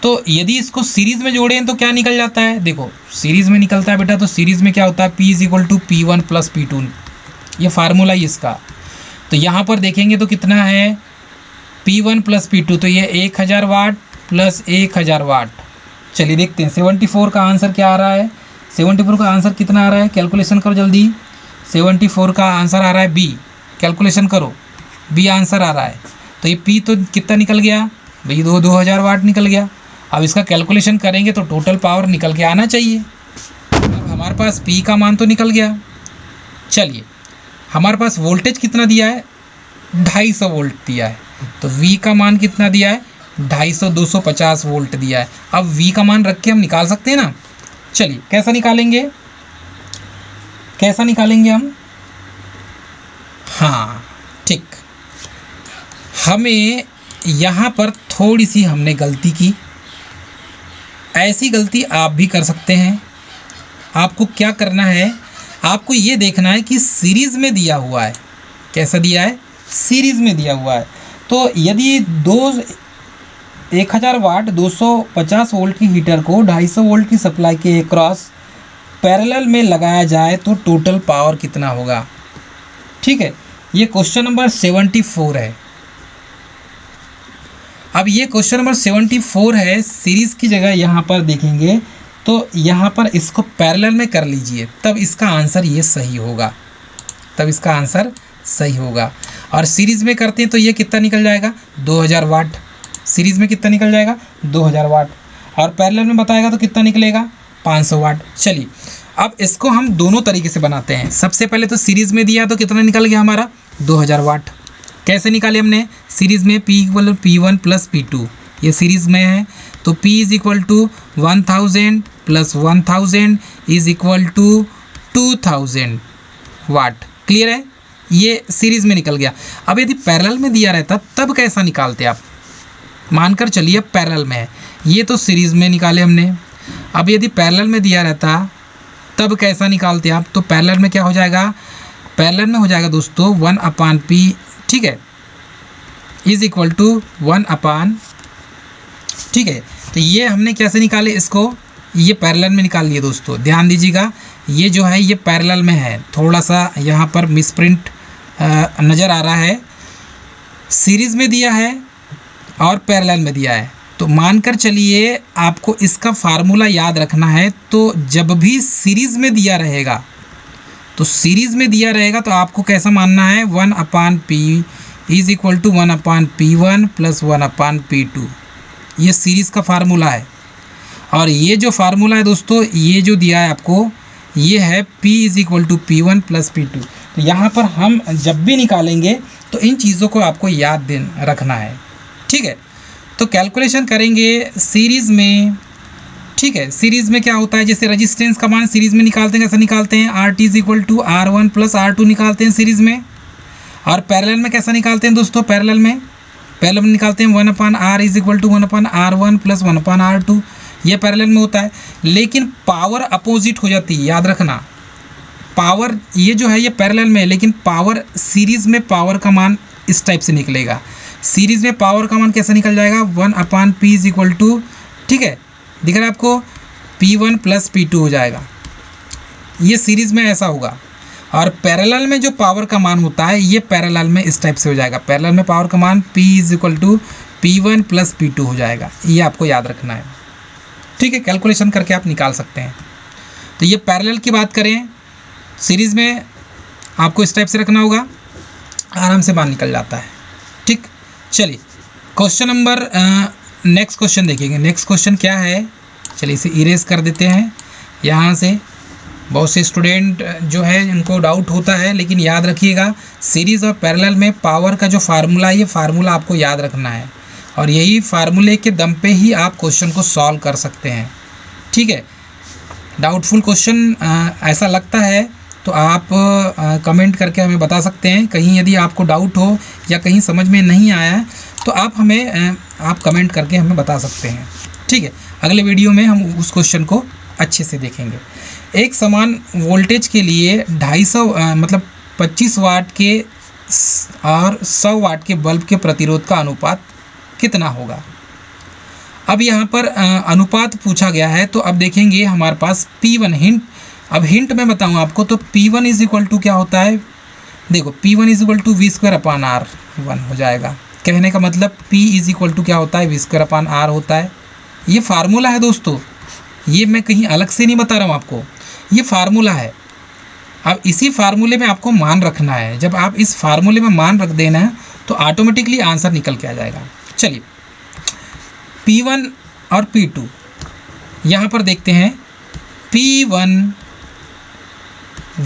तो यदि इसको सीरीज़ में जोड़ें तो क्या निकल जाता है, देखो सीरीज़ में निकलता है बेटा, तो सीरीज़ में क्या होता है, P = P1 + P2, ये फार्मूला ही इसका। तो यहाँ पर देखेंगे तो कितना है, P1 + P2, तो ये 1000 वाट प्लस 1000 वाट। चलिए देखते हैं 74 का आंसर क्या आ रहा है। 74 का आंसर कितना आ रहा है, कैलकुलेशन करो जल्दी। 74 का आंसर आ रहा है B, कैलकुलेशन करो, B आंसर आ रहा है। तो ये P तो कितना निकल गया भाई, 2000 वाट निकल गया। अब इसका कैलकुलेशन करेंगे तो टोटल पावर निकल के आना चाहिए। अब हमारे पास P का मान तो निकल गया। चलिए हमारे पास वोल्टेज कितना दिया है, 250 वोल्ट दिया है, तो V का मान कितना दिया है, 250 250 वोल्ट दिया है। अब V का मान रख के हम निकाल सकते हैं ना। चलिए कैसा निकालेंगे, कैसा निकालेंगे हम, हाँ ठीक, हमें यहाँ पर थोड़ी सी हमने गलती की, ऐसी गलती आप भी कर सकते हैं। आपको क्या करना है, आपको ये देखना है कि सीरीज़ में दिया हुआ है, कैसा दिया है, सीरीज़ में दिया हुआ है। तो यदि 1000 वाट 250 वोल्ट की हीटर को 250 वोल्ट की सप्लाई के अक्रॉस पैरेलल में लगाया जाए तो टोटल पावर कितना होगा। ठीक है, ये क्वेश्चन नंबर 74 है। अब ये क्वेश्चन नंबर 74 है, सीरीज़ की जगह यहाँ पर देखेंगे तो यहाँ पर इसको पैरेलल में कर लीजिए, तब इसका आंसर ये सही होगा, तब इसका आंसर सही होगा। और सीरीज़ में करते हैं तो ये कितना निकल जाएगा, 2000 वाट, सीरीज़ में कितना निकल जाएगा, 2000 वाट, और पैरेलल में बताएगा तो कितना निकलेगा, 500 वाट। चलिए अब इसको हम दोनों तरीके से बनाते हैं। सबसे पहले तो सीरीज़ में दिया तो कितना निकल गया हमारा, 2000 वाट। कैसे निकाले हमने, सीरीज़ में P = P1 + P2, ये सीरीज़ में है, तो P = 1000 + 1000 = 2000 वाट। क्लियर है, ये सीरीज़ में निकल गया। अब यदि पैरेलल में दिया रहता तब कैसा निकालते आप, मानकर चलिए पैरेलल में है, ये तो सीरीज़ में निकाले हमने। अब यदि पैरेलल में दिया रहता तब कैसा निकालते आप, तो पैरेलल में क्या हो जाएगा, पैरेलल में हो जाएगा दोस्तों 1/P, ठीक है, = 1/, ठीक है। तो ये हमने कैसे निकाले इसको, ये पैरेलल में निकाल लिए दोस्तों, ध्यान दीजिएगा। ये जो है ये पैरेलल में है, थोड़ा सा यहाँ पर मिसप्रिंट नज़र आ रहा है, सीरीज़ में दिया है और पैरेलल में दिया है। तो मानकर चलिए आपको इसका फार्मूला याद रखना है, तो जब भी सीरीज़ में दिया रहेगा, तो सीरीज़ में दिया रहेगा तो आपको कैसा मानना है, 1/P = 1/P1 + 1/P2, ये सीरीज़ का फार्मूला है। और ये जो फार्मूला है दोस्तों, ये जो दिया है आपको, ये है P = P1 + P2। तो यहाँ पर हम जब भी निकालेंगे तो इन चीज़ों को आपको याद रखना है, ठीक है। तो कैलकुलेशन करेंगे सीरीज़ में, ठीक है। सीरीज़ में क्या होता है, जैसे रेजिस्टेंस का मान सीरीज़ में निकालते हैं, कैसे निकालते हैं, RT = R1 + R2 निकालते हैं सीरीज़ में। और पैरेलल में कैसा निकालते हैं दोस्तों, पैरेलल में निकालते हैं 1/R = 1/R1 + 1/R2, ये पैरेलल में होता है। लेकिन पावर अपोजिट हो जाती है, याद रखना, पावर ये जो है ये पैरेलल में है, लेकिन पावर सीरीज़ में पावर का मान इस टाइप से निकलेगा। सीरीज़ में पावर का मान कैसे निकल जाएगा, 1/P = ठीक है, दिख रहा है आपको, P1 + P2 हो जाएगा, ये सीरीज़ में ऐसा होगा। और पैरेलल में जो पावर का मान होता है ये पैरेलल में इस टाइप से हो जाएगा। पैरेलल में पावर का मान P = P1 + P2 हो जाएगा। ये आपको याद रखना है, ठीक है। कैलकुलेशन करके आप निकाल सकते हैं। तो ये पैरेलल की बात करें, सीरीज़ में आपको इस टाइप से रखना होगा, आराम से मान निकल जाता है, ठीक। चलिए क्वेश्चन नंबर नेक्स्ट क्वेश्चन देखेंगे। नेक्स्ट क्वेश्चन क्या है, चलिए इसे इरेज कर देते हैं यहाँ से। बहुत से स्टूडेंट जो है इनको डाउट होता है, लेकिन याद रखिएगा सीरीज़ और पैरेलल में पावर का जो फार्मूला है, ये फार्मूला आपको याद रखना है और यही फार्मूले के दम पे ही आप क्वेश्चन को सॉल्व कर सकते हैं, ठीक है। डाउटफुल क्वेश्चन ऐसा लगता है तो आप कमेंट करके हमें बता सकते हैं। कहीं यदि आपको डाउट हो या कहीं समझ में नहीं आया तो आप हमें आप कमेंट करके हमें बता सकते हैं, ठीक है। अगले वीडियो में हम उस क्वेश्चन को अच्छे से देखेंगे। एक समान वोल्टेज के लिए 250 मतलब 25 वाट के और 100 वाट के बल्ब के प्रतिरोध का अनुपात कितना होगा। अब यहाँ पर अनुपात पूछा गया है, तो अब देखेंगे हमारे पास P1 हिंट। अब हिंट मैं बताऊँ आपको, तो P1 = क्या होता है, देखो P1 = V²/R1 हो जाएगा। कहने का मतलब P = क्या होता है, V²/R होता है। ये फार्मूला है दोस्तों, ये मैं कहीं अलग से नहीं बता रहा हूँ आपको, ये फार्मूला है। अब इसी फार्मूले में आपको मान रखना है। जब आप इस फार्मूले में मान रख देना है तो ऑटोमेटिकली आंसर निकल के आ जाएगा। चलिए P1 और P2 यहाँ पर देखते हैं। P1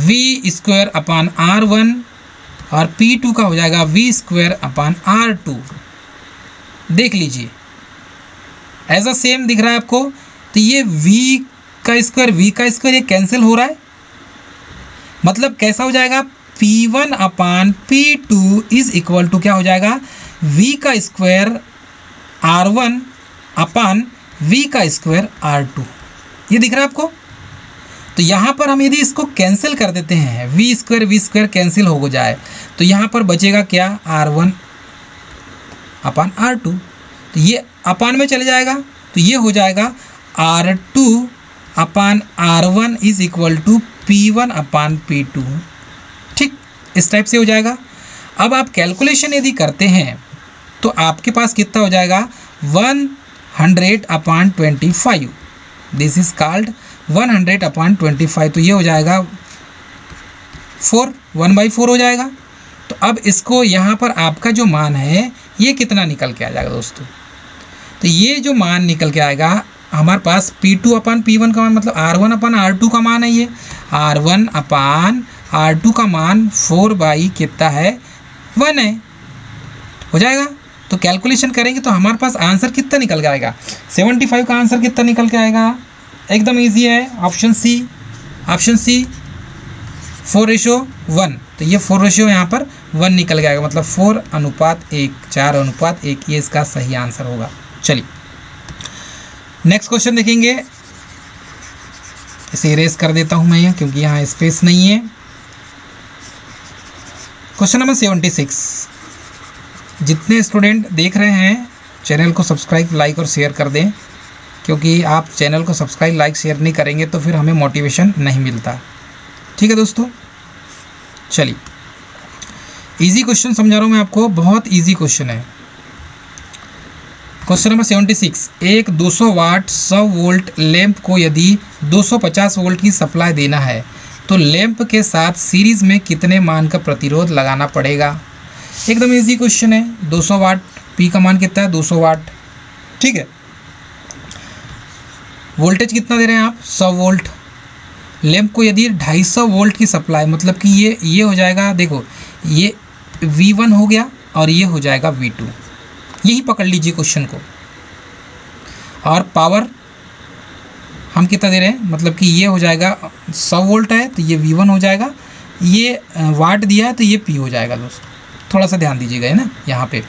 V²/R1 और P2 का हो जाएगा V²/R2। देख लीजिए ऐसा सेम दिख रहा है आपको। तो ये V² ये कैंसिल हो रहा है, मतलब कैसा हो जाएगा, P1/P2 = क्या हो जाएगा, V²R1/V²R2। ये दिख रहा है आपको। तो यहाँ पर हम यदि इसको कैंसिल कर देते हैं, V² कैंसिल हो जाए, तो यहाँ पर बचेगा क्या, R1/R2। तो ये अपान में चले जाएगा, तो ये हो जाएगा R2/R1 = P1/P2, ठीक। इस टाइप से हो जाएगा। अब आप कैलकुलेशन यदि करते हैं तो आपके पास कितना हो जाएगा, 100/25। This is called 100/25। तो ये हो जाएगा 1/4 हो जाएगा। तो अब इसको यहाँ पर आपका जो मान है ये कितना निकल के आ जाएगा दोस्तों। तो ये जो मान निकल के आएगा हमारे पास P2/P1 का मान, मतलब R1/R2 का मान है। ये R1/R2 का मान 4 कितना है, 1 है, हो जाएगा। तो कैलकुलेशन करेंगे तो हमारे पास आंसर कितना निकल के आएगा, 75 का आंसर कितना निकल के आएगा, एकदम इजी है, ऑप्शन सी 4:1। तो ये 4 यहाँ पर 1 निकल के आएगा, मतलब 4:1, 4:1, ये इसका सही आंसर होगा। चलिए नेक्स्ट क्वेश्चन देखेंगे। इसे इरेज कर देता हूं मैं यहाँ, क्योंकि यहाँ स्पेस नहीं है। Question number 76। जितने स्टूडेंट देख रहे हैं चैनल को सब्सक्राइब, लाइक और शेयर कर दें, क्योंकि आप चैनल को सब्सक्राइब, लाइक, शेयर नहीं करेंगे तो फिर हमें मोटिवेशन नहीं मिलता, ठीक है दोस्तों। चलिए इजी क्वेश्चन समझा रहा हूँ मैं आपको, बहुत इजी क्वेश्चन है। Question number 76। एक 200 वाट 100 वोल्ट लैंप को यदि 250 वोल्ट की सप्लाई देना है तो लैंप के साथ सीरीज में कितने मान का प्रतिरोध लगाना पड़ेगा। एकदम इजी क्वेश्चन है। 200 वाट, P का मान कितना है, 200 वाट, ठीक है। वोल्टेज कितना दे रहे हैं आप, 100 वोल्ट। लैंप को यदि 250 वोल्ट की सप्लाई, मतलब कि ये हो जाएगा, देखो ये V1 हो गया और ये हो जाएगा V2, यही पकड़ लीजिए क्वेश्चन को। और पावर हम कितना दे रहे हैं, मतलब कि ये हो जाएगा 100 वोल्ट है तो ये V1 हो जाएगा, ये वाट दिया है तो ये P हो जाएगा दोस्तों। थोड़ा सा ध्यान दीजिएगा है ना यहाँ पे।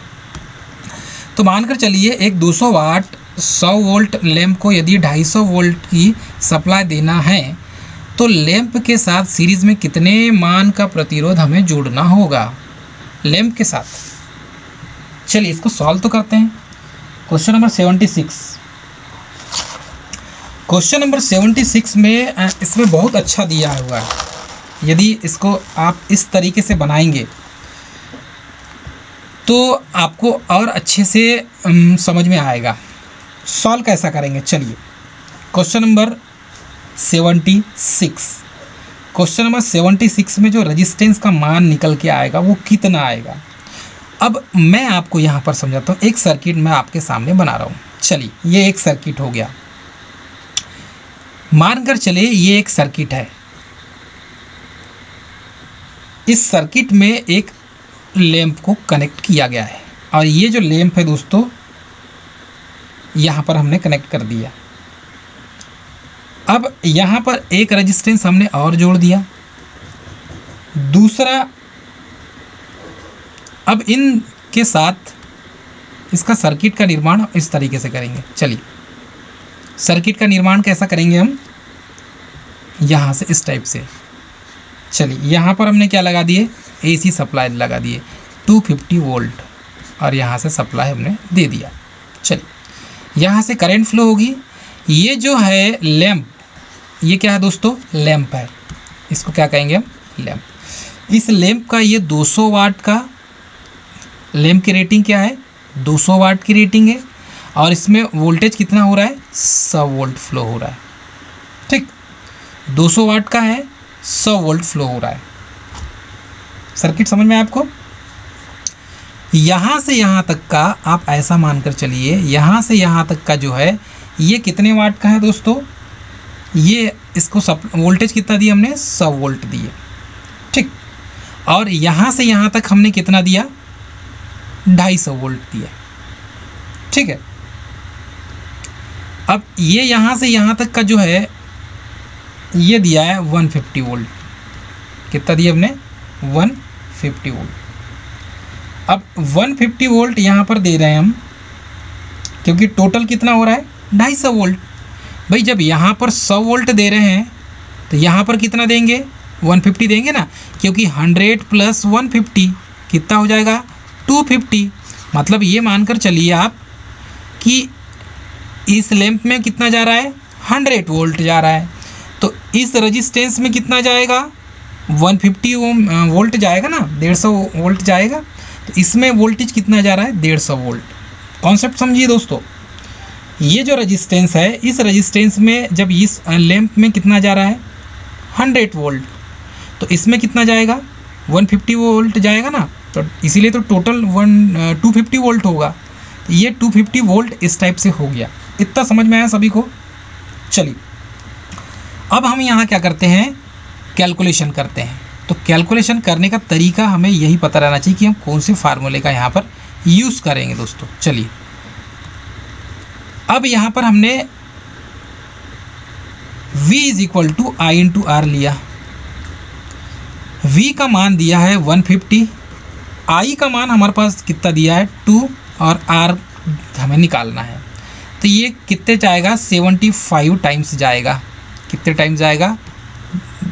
तो मानकर चलिए एक 200 वाट 100 वोल्ट लैंप को यदि 250 वोल्ट की सप्लाई देना है तो लैंप के साथ सीरीज में कितने मान का प्रतिरोध हमें जोड़ना होगा लैंप के साथ। चलिए इसको सॉल्व तो करते हैं। Question number 76। क्वेश्चन नंबर 76 में इसमें बहुत अच्छा दिया हुआ है। यदि इसको आप इस तरीके से बनाएंगे तो आपको और अच्छे से समझ में आएगा। सॉल्व कैसा करेंगे, चलिए क्वेश्चन नंबर 76। क्वेश्चन नंबर 76 में जो रेजिस्टेंस का मान निकल के आएगा वो कितना आएगा। अब मैं आपको यहाँ पर समझाता हूँ। एक सर्किट मैं आपके सामने बना रहा हूँ। चलिए ये एक सर्किट हो गया, मानकर चलिए ये एक सर्किट है। इस सर्किट में एक लैंप को कनेक्ट किया गया है और ये जो लैंप है दोस्तों यहाँ पर हमने कनेक्ट कर दिया। अब यहाँ पर एक रेजिस्टेंस हमने और जोड़ दिया, दूसरा। अब इन के साथ इसका सर्किट का निर्माण इस तरीके से करेंगे। चलिए सर्किट का निर्माण कैसा करेंगे हम, यहाँ से इस टाइप से। चलिए यहाँ पर हमने क्या लगा दिए, एसी सप्लाई लगा दिए 250 वोल्ट और यहाँ से सप्लाई हमने दे दिया। चलिए यहाँ से करंट फ्लो होगी। ये जो है लैंप, ये क्या है दोस्तों, लैंप है। इसको क्या कहेंगे हम, लैंप। इस लैंप का ये 200 वाट का, लैंप की रेटिंग क्या है, 200 वाट की रेटिंग है और इसमें वोल्टेज कितना हो रहा है, 100 वोल्ट फ्लो हो रहा है। ठीक, 200 वाट का है, 100 वोल्ट फ्लो हो रहा है। सर्किट समझ में आपको। यहाँ से यहाँ तक का आप ऐसा मानकर चलिए, यहाँ से यहाँ तक का जो है ये कितने वाट का है दोस्तों, ये इसको वोल्टेज कितना दिया हमने, 100 वोल्ट दिए। ठीक, और यहाँ से यहाँ तक हमने कितना दिया, 250 वोल्ट दिया। ठीक है, अब ये यहाँ से यहाँ तक का जो है ये दिया है 150 वोल्ट। कितना दिया हमने, 150 वोल्ट। अब 150 वोल्ट यहाँ पर दे रहे हैं हम, क्योंकि टोटल कितना हो रहा है, 250 वोल्ट। भाई जब यहाँ पर 100 वोल्ट दे रहे हैं तो यहाँ पर कितना देंगे, 150 देंगे ना, क्योंकि 100 प्लस 150 कितना हो जाएगा, 250। मतलब ये मानकर चलिए आप कि इस लैंप में कितना जा रहा है, 100 वोल्ट जा रहा है। तो इस रेजिस्टेंस में कितना जाएगा, 150 वोल्ट जाएगा ना, 150 वोल्ट जाएगा। तो इसमें वोल्टेज कितना जा रहा है, 150 वोल्ट। कॉन्सेप्ट समझिए दोस्तों। ये जो रेजिस्टेंस है, इस रेजिस्टेंस में जब इस लैंप में कितना जा रहा है, 100 वोल्ट, तो इसमें कितना जाएगा, 150 वोल्ट जाएगा ना। तो इसीलिए तो टोटल 250 वोल्ट होगा। तो ये 250 वोल्ट इस टाइप से हो गया। इतना समझ में आया सभी को। चलिए अब हम यहाँ क्या करते हैं, कैलकुलेशन करते हैं। तो कैलकुलेशन करने का तरीका हमें यही पता रहना चाहिए कि हम कौन से फार्मूले का यहाँ पर यूज़ करेंगे दोस्तों। चलिए अब यहाँ पर हमने V = I × R लिया। V का मान दिया है 150, I का मान हमारे पास कितना दिया है 2 और R हमें निकालना है। तो ये कितने जाएगा, 75 टाइम्स जाएगा। कितने टाइम्स जाएगा,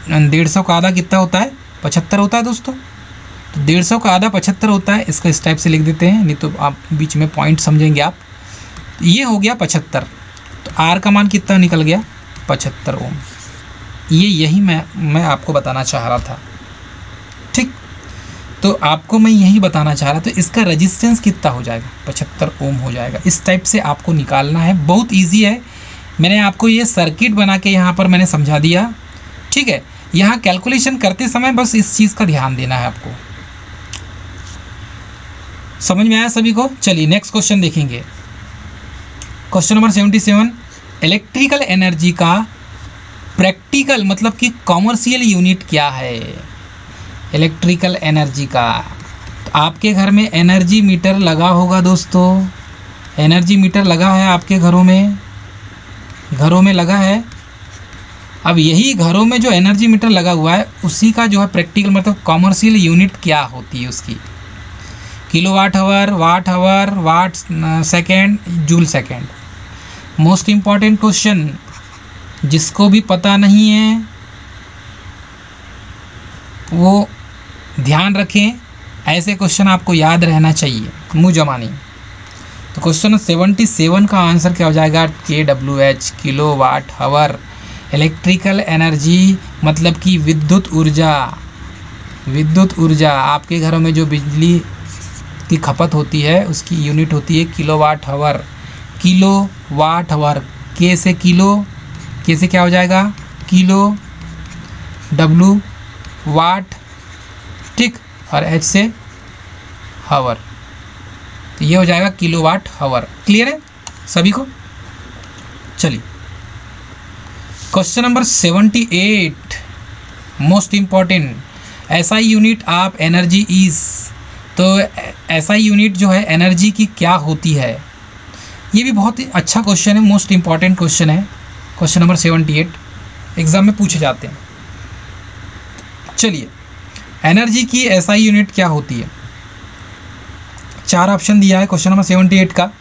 150 का आधा कितना होता है, 75 होता है दोस्तों। तो 150 का आधा 75 होता है। इसको इस टाइप से लिख देते हैं, नहीं तो आप बीच में पॉइंट समझेंगे आप। ये हो गया 75। तो R का मान कितना निकल गया, 75 ओम। यही मैं आपको बताना चाह रहा था। ठीक, तो आपको मैं यही बताना चाह रहा था। तो इसका रेजिस्टेंस कितना हो जाएगा, 75 ओम हो जाएगा। इस टाइप से आपको निकालना है, बहुत ईजी है। मैंने आपको ये सर्किट बना के यहाँ पर मैंने समझा दिया। ठीक है, यहाँ कैलकुलेशन करते समय बस इस चीज़ का ध्यान देना है आपको। समझ में आया सभी को। चलिए नेक्स्ट क्वेश्चन देखेंगे। क्वेश्चन नंबर 77, इलेक्ट्रिकल एनर्जी का प्रैक्टिकल मतलब कि कॉमर्शियल यूनिट क्या है। इलेक्ट्रिकल एनर्जी का, तो आपके घर में एनर्जी मीटर लगा होगा दोस्तों। एनर्जी मीटर लगा है आपके घरों में लगा है। अब यही घरों में जो एनर्जी मीटर लगा हुआ है उसी का जो है प्रैक्टिकल मतलब कॉमर्शियल यूनिट क्या होती है उसकी, kilowatt hour, watt hour, watt second, joule second. Most important question, जिसको भी पता नहीं है वो ध्यान रखें। ऐसे क्वेश्चन आपको याद रहना चाहिए, मुँह जमानी। तो क्वेश्चन 77 का आंसर क्या हो जाएगा, KWH, किलो वाट हावर। इलेक्ट्रिकल एनर्जी मतलब कि विद्युत ऊर्जा, विद्युत ऊर्जा आपके घरों में जो बिजली की खपत होती है उसकी यूनिट होती है किलो वाट हावर। किलो वाट हावर, के से किलो, के से क्या हो जाएगा किलो, W वाट, ठीक, और H से हावर, तो ये हो जाएगा किलो वाट हावर। क्लियर है सभी को? चलिए question number 78 most important, SI unit of energy is. तो SI यूनिट जो है एनर्जी की क्या होती है, ये भी बहुत ही अच्छा क्वेश्चन है, मोस्ट इम्पॉर्टेंट क्वेश्चन है। क्वेश्चन नंबर 78 एग्जाम में पूछे जाते हैं। चलिए एनर्जी की SI यूनिट क्या होती है, 4 ऑप्शन दिया है क्वेश्चन नंबर 78 का,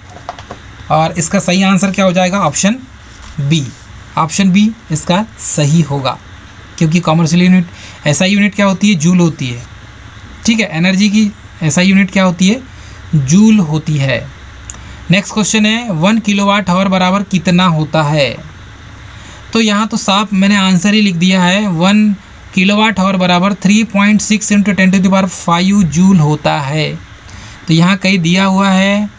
और इसका सही आंसर क्या हो जाएगा, ऑप्शन बी। ऑप्शन बी इसका सही होगा, क्योंकि कॉमर्शियल यूनिट SI यूनिट क्या होती है, जूल होती है। ठीक है, एनर्जी की SI यूनिट क्या होती है, जूल होती है। नेक्स्ट क्वेश्चन है 1 किलोवाट आवर बराबर कितना होता है। तो यहाँ तो साफ मैंने आंसर ही लिख दिया है, 1 किलोवाट आवर बराबर 3.6 × 10⁵ जूल होता है। तो यहाँ कहीं दिया हुआ है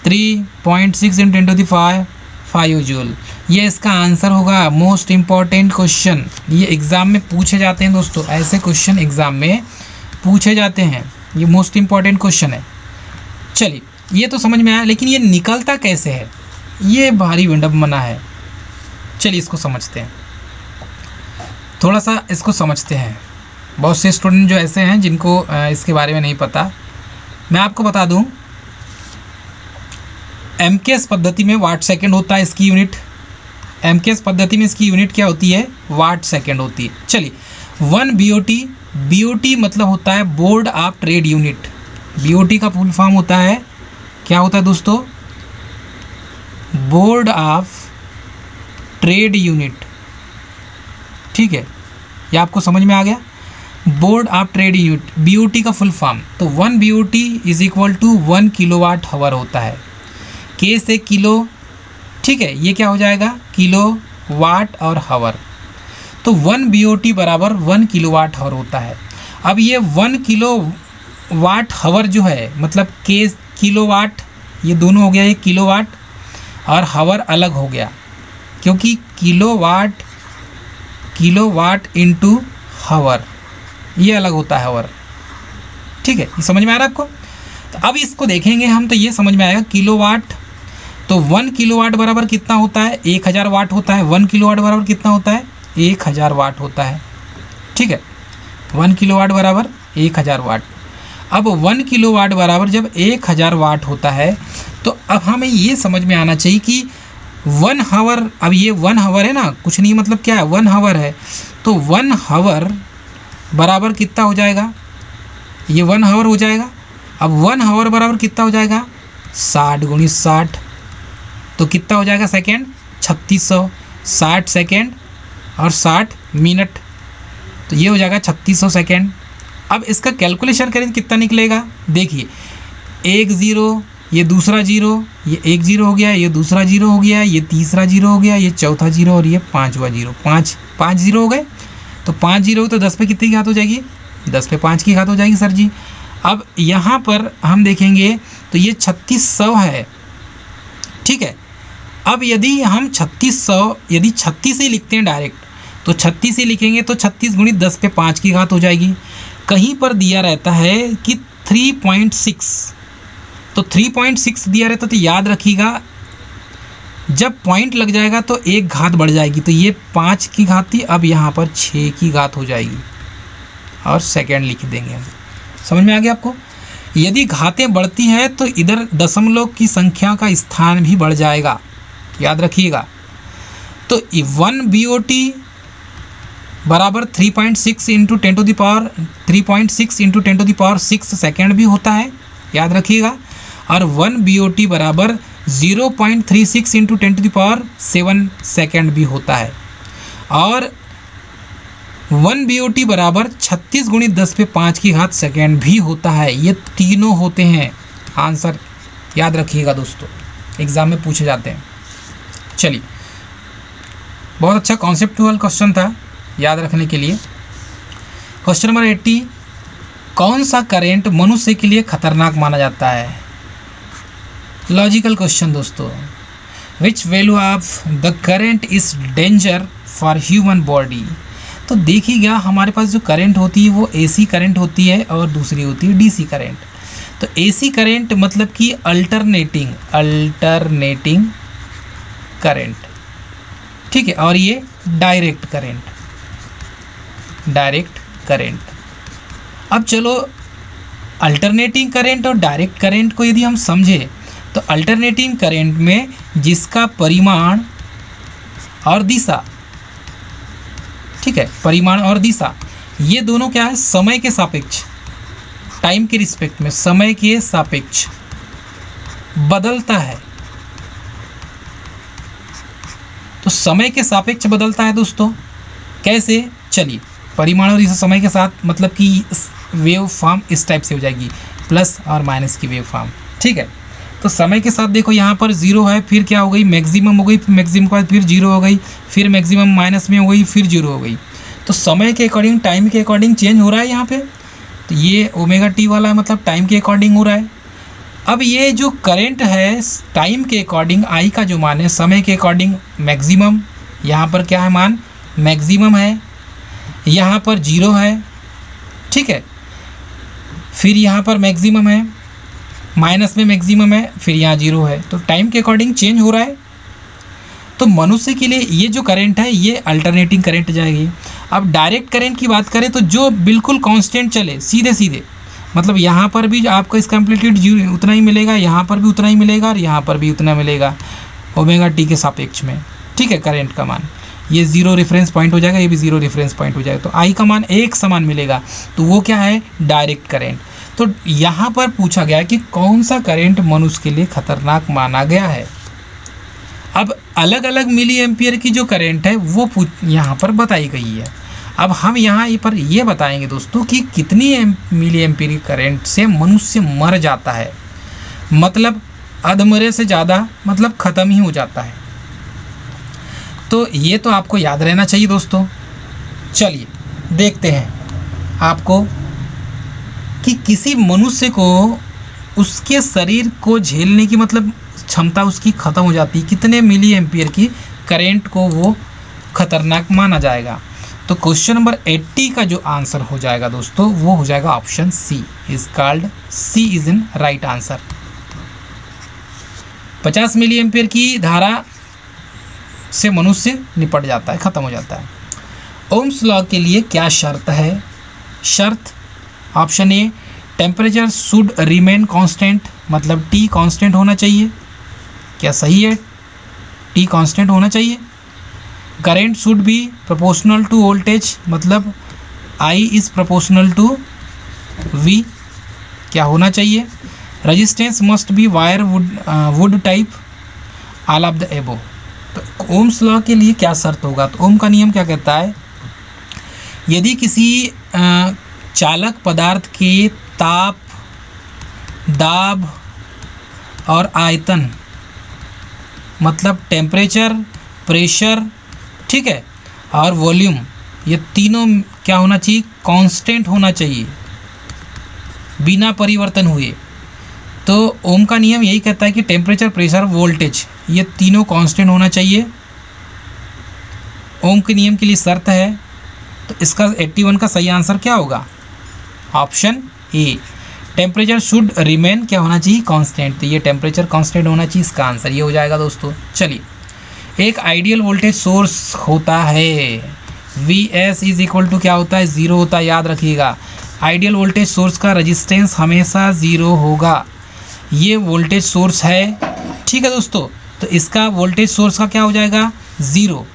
3.6 × 10⁵ जूल, ये इसका आंसर होगा। मोस्ट इम्पॉर्टेंट क्वेश्चन, ये एग्ज़ाम में पूछे जाते हैं दोस्तों, ऐसे क्वेश्चन एग्ज़ाम में पूछे जाते हैं, ये मोस्ट इम्पॉर्टेंट क्वेश्चन है। चलिए ये तो समझ में आया, लेकिन ये निकलता कैसे है, ये भारी विडंबना है। चलिए इसको समझते हैं, थोड़ा सा इसको समझते हैं। बहुत से स्टूडेंट जो ऐसे हैं जिनको इसके बारे में नहीं पता, मैं आपको बता दूं, MKS पद्धति में वाट सेकंड होता है इसकी यूनिट। MKS पद्धति में इसकी यूनिट क्या होती है, वाट सेकंड होती है। चलिए 1 BOT, BOT मतलब होता है board of trade unit. BOT का फुल फॉर्म होता है, क्या होता है दोस्तों, बोर्ड ऑफ ट्रेड यूनिट। ठीक है, ये आपको समझ में आ गया, board of trade unit, BOT का फुल फॉर्म। तो 1 BOT is equal to 1 kilowatt hour होता है, के से किलो, ठीक है, ये क्या हो जाएगा किलो वाट और हावर। तो 1 BOT बराबर 1 किलोवाट हावर होता है। अब ये 1 किलो वाट हावर जो है, मतलब के किलोवाट, ये दोनों हो गया, ये किलोवाट और हावर अलग हो गया, क्योंकि किलोवाट इंटू हावर ये अलग होता है हावर। ठीक है, ये समझ में आ रहा है आपको? तो अब इसको देखेंगे हम, तो ये समझ में आएगा किलोवाट। तो 1 किलोवाट बराबर कितना होता है, 1000 वाट होता है। 1 किलोवाट बराबर कितना होता है, 1000 वाट होता है। ठीक है, 1 किलोवाट बराबर 1000 वाट। अब 1 किलोवाट बराबर जब 1000 वाट होता है, तो अब हमें ये समझ में आना चाहिए कि 1 हावर, अब ये 1 हावर है ना, कुछ नहीं, मतलब क्या है, 1 हावर है। तो 1 हावर बराबर कितना हो जाएगा, ये 1 हावर हो जाएगा। अब 1 हावर बराबर कितना हो जाएगा, 60 × 60, तो कितना हो जाएगा सेकेंड, 3600। 60 सेकेंड और 60 मिनट, तो ये हो जाएगा 3600 सेकेंड। अब इसका कैलकुलेशन करें कितना निकलेगा, देखिए 1 0, ये दूसरा 0, ये 1 0 हो गया, ये दूसरा 0 हो गया, ये तीसरा 0 हो गया, ये चौथा 0 और ये 5वां 0, 5 0 हो गए। तो 5 0 तो 10 पे कितनी की घात हो जाएगी, 10 पे 5 की घात हो जाएगी सर जी। अब यहाँ पर हम देखेंगे तो ये 3600 है। ठीक है, अब यदि हम 3600, यदि 36 ही लिखते हैं डायरेक्ट, तो 36 ही लिखेंगे तो 36 × 10 पे 5 की घात हो जाएगी। कहीं पर दिया रहता है कि 3.6, तो 3.6 दिया रहता, तो याद रखिएगा जब पॉइंट लग जाएगा तो एक घात बढ़ जाएगी, तो ये 5 की घात थी, अब यहाँ पर 6 की घात हो जाएगी और सेकेंड लिख देंगे हम। समझ में आ गया आपको? यदि घातें बढ़ती हैं तो इधर दशमलव की संख्या का स्थान भी बढ़ जाएगा, याद रखिएगा। तो 1 BOT बराबर 3.6 × 10⁻6 सेकेंड भी होता है, याद रखिएगा। और 1 BOT बराबर 0.36 × 10⁻7 सेकेंड भी होता है। और 1 BOT बराबर 36 × 10 पे 5 की घात सेकेंड भी होता है। ये तीनों होते हैं, आंसर याद रखिएगा दोस्तों। एग्ज़ाम में पूछे जाते हैं। चलिए, बहुत अच्छा कॉन्सेप्चुअल क्वेश्चन था याद रखने के लिए। क्वेश्चन नंबर 80, कौन सा करेंट मनुष्य के लिए खतरनाक माना जाता है? लॉजिकल क्वेश्चन दोस्तों। Which value of the current is danger for human body? तो देखिएगा, हमारे पास जो करंट होती है वो एसी करंट होती है और दूसरी होती है डीसी करंट। तो एसी करंट मतलब कि अल्टरनेटिंग करंट, ठीक है, और ये डायरेक्ट करंट। अब चलो, अल्टरनेटिंग करंट और डायरेक्ट करंट को यदि हम समझें तो अल्टरनेटिंग करंट में जिसका परिमाण और दिशा, ठीक है, परिमाण और दिशा ये दोनों क्या है, समय के सापेक्ष, टाइम के रिस्पेक्ट में समय के सापेक्ष बदलता है। तो समय के सापेक्ष बदलता है दोस्तों। कैसे? चलिए, परिमाण और दिशा समय के साथ मतलब कि वेव फॉर्म इस टाइप से हो जाएगी, प्लस और माइनस की वेव फॉर्म, ठीक है। तो समय के साथ देखो, यहाँ पर जीरो है, फिर क्या हो गई, मैक्सिमम हो गई, फिर मैक्सिमम के बाद फिर जीरो हो गई, फिर मैक्सिमम माइनस में हो गई, फिर जीरो हो गई। तो समय के अकॉर्डिंग, टाइम के अकॉर्डिंग चेंज हो रहा है यहाँ पे। तो ये ओमेगा टी वाला है, मतलब टाइम के अकॉर्डिंग हो रहा है। अब ये जो करंट है टाइम के अकॉर्डिंग, आई का जो मान है समय के अकॉर्डिंग मैक्सिमम, यहाँ पर क्या है मान, मैक्सिमम है, यहाँ पर जीरो है, ठीक है, फिर यहाँ पर मैक्सिमम है, माइनस में मैक्सिमम है, फिर यहाँ जीरो है। तो टाइम के अकॉर्डिंग चेंज हो रहा है। तो मनुष्य के लिए ये जो करंट है ये अल्टरनेटिंग करंट जाएगी। अब डायरेक्ट करंट की बात करें तो जो बिल्कुल कांस्टेंट चले, सीधे सीधे, मतलब यहाँ पर भी आपको इसका एम्पलीट्यूड जीरो उतना ही मिलेगा, यहाँ पर भी उतना ही मिलेगा और यहाँ पर भी उतना मिलेगा ओमेगा टी के सापेक्ष में, ठीक है। करंट का मान ये जीरो रेफरेंस पॉइंट हो जाएगा, ये भी जीरो रेफरेंस पॉइंट हो जाएगा। तो आई का मान एक समान मिलेगा, तो वो क्या है, डायरेक्ट करंट। तो यहाँ पर पूछा गया कि कौन सा करंट मनुष्य के लिए खतरनाक माना गया है। अब अलग अलग मिली एम्पियर की जो करंट है वो यहाँ पर बताई गई है। अब हम यहाँ पर ये बताएंगे दोस्तों कि कितनी मिली एम्पियर करंट से मनुष्य मर जाता है, मतलब अधमरे से ज़्यादा, मतलब ख़त्म ही हो जाता है। तो ये तो आपको याद रहना चाहिए दोस्तों। चलिए देखते हैं आपको कि किसी मनुष्य को उसके शरीर को झेलने की मतलब क्षमता उसकी ख़त्म हो जाती है, कितने मिली एम्पियर की करंट को वो खतरनाक माना जाएगा। तो क्वेश्चन नंबर 80 का जो आंसर हो जाएगा दोस्तों वो हो जाएगा option C, is called C is in right answer. 50 milliampere की धारा से मनुष्य निपट जाता है, ख़त्म हो जाता है। ओम्स लॉ के लिए क्या शर्त है? शर्त option A, temperature should remain constant, मतलब टी कांस्टेंट होना चाहिए। क्या सही है? टी कांस्टेंट होना चाहिए। Current should be proportional to voltage, मतलब I is proportional to V, क्या होना चाहिए। Resistance must be wire wood type, all of the above. तो ओम्स लॉ के लिए क्या शर्त होगा? तो ओम का नियम क्या कहता है, यदि किसी चालक पदार्थ के ताप, दाब और आयतन, मतलब टेम्परेचर, प्रेशर, ठीक है, और वॉल्यूम, ये तीनों क्या होना चाहिए, कांस्टेंट होना चाहिए, बिना परिवर्तन हुए। तो ओम का नियम यही कहता है कि टेम्परेचर, प्रेशर, वोल्टेज ये तीनों कांस्टेंट होना चाहिए। ओम के नियम के लिए शर्त है। तो इसका 81 का सही आंसर क्या होगा? Option A, temperature should remain क्या होना चाहिए, कांस्टेंट। तो ये टेम्परेचर कांस्टेंट होना चाहिए, इसका आंसर ये हो जाएगा दोस्तों। चलिए, एक आइडियल वोल्टेज सोर्स होता है, Vs इज इक्वल टू क्या होता है, ज़ीरो होता है, याद रखिएगा। आइडियल वोल्टेज सोर्स का रजिस्टेंस हमेशा ज़ीरो होगा। ये वोल्टेज सोर्स है, ठीक है दोस्तों। तो इसका वोल्टेज सोर्स का क्या हो जाएगा, ज़ीरो,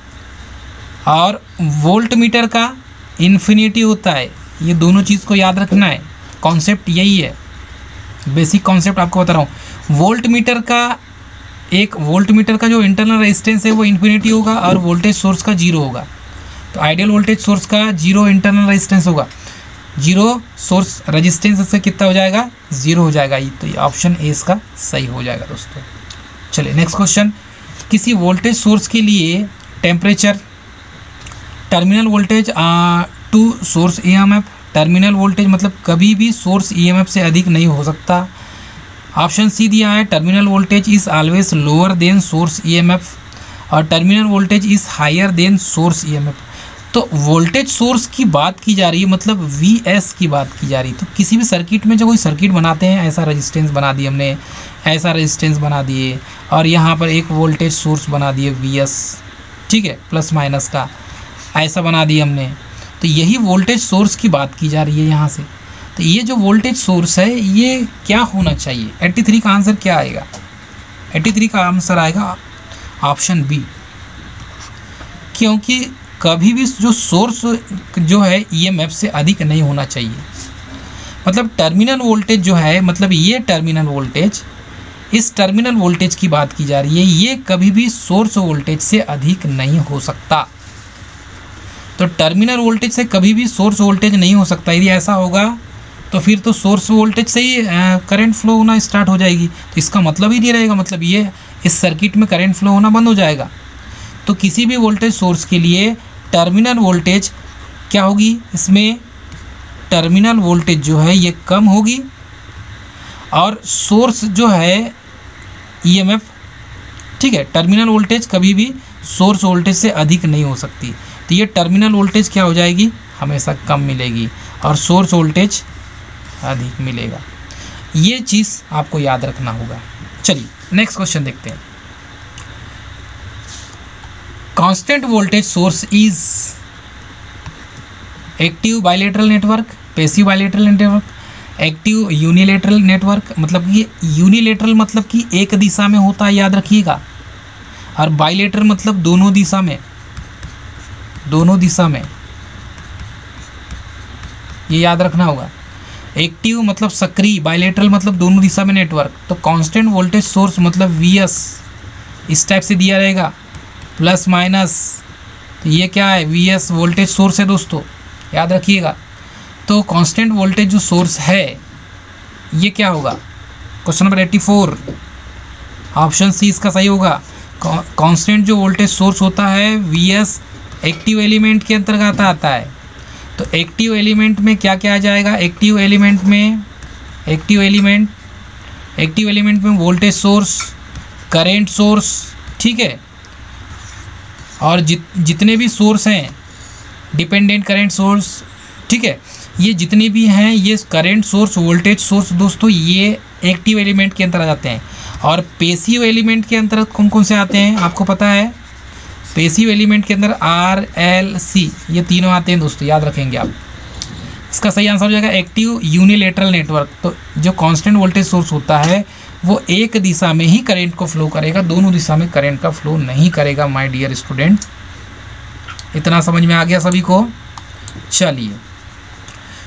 और वोल्ट मीटर का इन्फिनिटी होता है। ये दोनों चीज़ को याद रखना है, कॉन्सेप्ट यही है, बेसिक कॉन्सेप्ट आपको बता रहा हूँ। वोल्ट मीटर का जो इंटरनल रेजिस्टेंस है वो इन्फिनिटी होगा और वोल्टेज सोर्स का जीरो होगा। तो आइडियल वोल्टेज सोर्स का जीरो इंटरनल रेजिस्टेंस होगा, जीरो सोर्स रेजिस्टेंस से कितना हो जाएगा, ज़ीरो हो जाएगा। तो ये ऑप्शन ए इसका सही हो जाएगा दोस्तों। चलिए नेक्स्ट क्वेश्चन, किसी वोल्टेज सोर्स के लिए temperature, terminal voltage to source EMF. Terminal voltage मतलब कभी भी सोर्स ईएमएफ से अधिक नहीं हो सकता। ऑप्शन सी दिया है, terminal voltage is always lower than source EMF, और terminal voltage is higher than source EMF. तो वोल्टेज सोर्स की बात की जा रही है, मतलब वीएस की बात की जा रही है। तो किसी भी सर्किट में जब कोई सर्किट बनाते हैं, ऐसा रेजिस्टेंस बना दिए हमने, ऐसा रेजिस्टेंस बना दिए, और यहाँ पर एक वोल्टेज सोर्स बना दिए वीएस, ठीक है, प्लस माइनस का ऐसा बना दिया हमने। तो यही वोल्टेज सोर्स की बात की जा रही है यहाँ से। तो ये जो वोल्टेज सोर्स है ये क्या होना चाहिए? 83 का आंसर क्या आएगा? 83 का आंसर आएगा ऑप्शन बी, क्योंकि कभी भी जो सोर्स जो है ईएमएफ से अधिक नहीं होना चाहिए। मतलब टर्मिनल वोल्टेज जो है, मतलब ये टर्मिनल वोल्टेज, इस टर्मिनल वोल्टेज की बात की जा रही है, ये कभी भी सोर्स वोल्टेज से अधिक नहीं हो सकता। तो टर्मिनल वोल्टेज से कभी भी सोर्स वोल्टेज नहीं हो सकता। यदि ऐसा होगा तो फिर तो सोर्स वोल्टेज से ही करंट फ्लो होना स्टार्ट हो जाएगी, तो इसका मतलब ही नहीं रहेगा, मतलब ये इस सर्किट में करंट फ्लो होना बंद हो जाएगा। तो किसी भी वोल्टेज सोर्स के लिए टर्मिनल वोल्टेज क्या होगी, इसमें टर्मिनल वोल्टेज जो है ये कम होगी, और सोर्स जो है ईएमएफ, ठीक है, टर्मिनल वोल्टेज कभी भी सोर्स वोल्टेज से अधिक नहीं हो सकती। तो ये टर्मिनल वोल्टेज क्या हो जाएगी, हमेशा कम मिलेगी, और सोर्स वोल्टेज अधिक मिलेगा। ये चीज़ आपको याद रखना होगा। चलिए नेक्स्ट क्वेश्चन देखते हैं। Constant voltage source is active bilateral network, passive bilateral network, active unilateral network. मतलब ये यूनिलेटरल मतलब कि एक दिशा में होता है, याद रखिएगा, और बाइलेटरल मतलब दोनों दिशा में, दोनों दिशा में, ये याद रखना होगा। एक्टिव मतलब सक्रिय, बाइलेटरल मतलब दोनों दिशा में नेटवर्क। तो कांस्टेंट वोल्टेज सोर्स मतलब वीएस इस टाइप से दिया रहेगा, प्लस माइनस। तो ये क्या है, वीएस वोल्टेज सोर्स है दोस्तों, याद रखिएगा। तो कांस्टेंट वोल्टेज जो सोर्स है ये क्या होगा, क्वेश्चन नंबर 84, ऑप्शन सी इसका सही होगा। कांस्टेंट जो वोल्टेज सोर्स होता है वीएस एक्टिव एलिमेंट के अंतर्गत आता है। तो एक्टिव एलिमेंट में क्या क्या आ जाएगा, एक्टिव एलिमेंट में वोल्टेज सोर्स, करंट सोर्स, ठीक है, और जितने भी सोर्स हैं, डिपेंडेंट करंट सोर्स, ठीक है, ये जितने भी हैं, ये करंट सोर्स, वोल्टेज सोर्स दोस्तों, ये एक्टिव एलिमेंट के अंतर्गत आते हैं। और पैसिव एलिमेंट के अंतर्गत कौन कौन से आते हैं आपको पता है? पैसिव एलिमेंट के अंदर आर, एल, सी, ये तीनों आते हैं दोस्तों, याद रखेंगे आप। इसका सही आंसर हो जाएगा एक्टिव यूनिलेटरल नेटवर्क। तो जो कांस्टेंट वोल्टेज सोर्स होता है वो एक दिशा में ही करंट को फ्लो करेगा, दोनों दिशा में करंट का फ्लो नहीं करेगा माय डियर स्टूडेंट। इतना समझ में आ गया सभी को? चलिए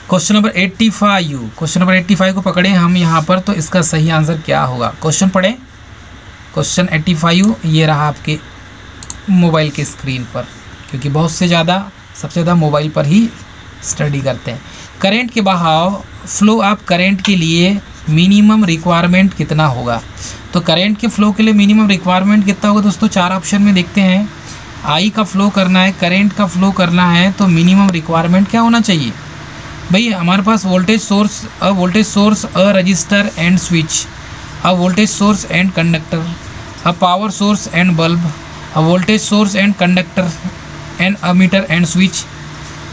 क्वेश्चन नंबर 85, क्वेश्चन नंबर 85 को पकड़े हम यहाँ पर। तो इसका सही आंसर क्या होगा, क्वेश्चन पढ़े। क्वेश्चन 85 ये रहा आपके मोबाइल के स्क्रीन पर, क्योंकि बहुत से ज़्यादा, सबसे ज़्यादा मोबाइल पर ही स्टडी करते हैं। करंट के बहाव, फ्लो ऑफ करंट के लिए मिनिमम रिक्वायरमेंट कितना होगा? तो करंट के फ्लो के लिए मिनिमम रिक्वायरमेंट कितना होगा दोस्तों? 4 ऑप्शन में देखते हैं। आई का फ्लो करना है, करंट का फ्लो करना है, तो मिनिमम रिक्वायरमेंट क्या होना चाहिए भाई? हमारे पास voltage source, a resistor and switch, a voltage source and conductor, a power source and bulb, a voltage source and conductor and ammeter and switch.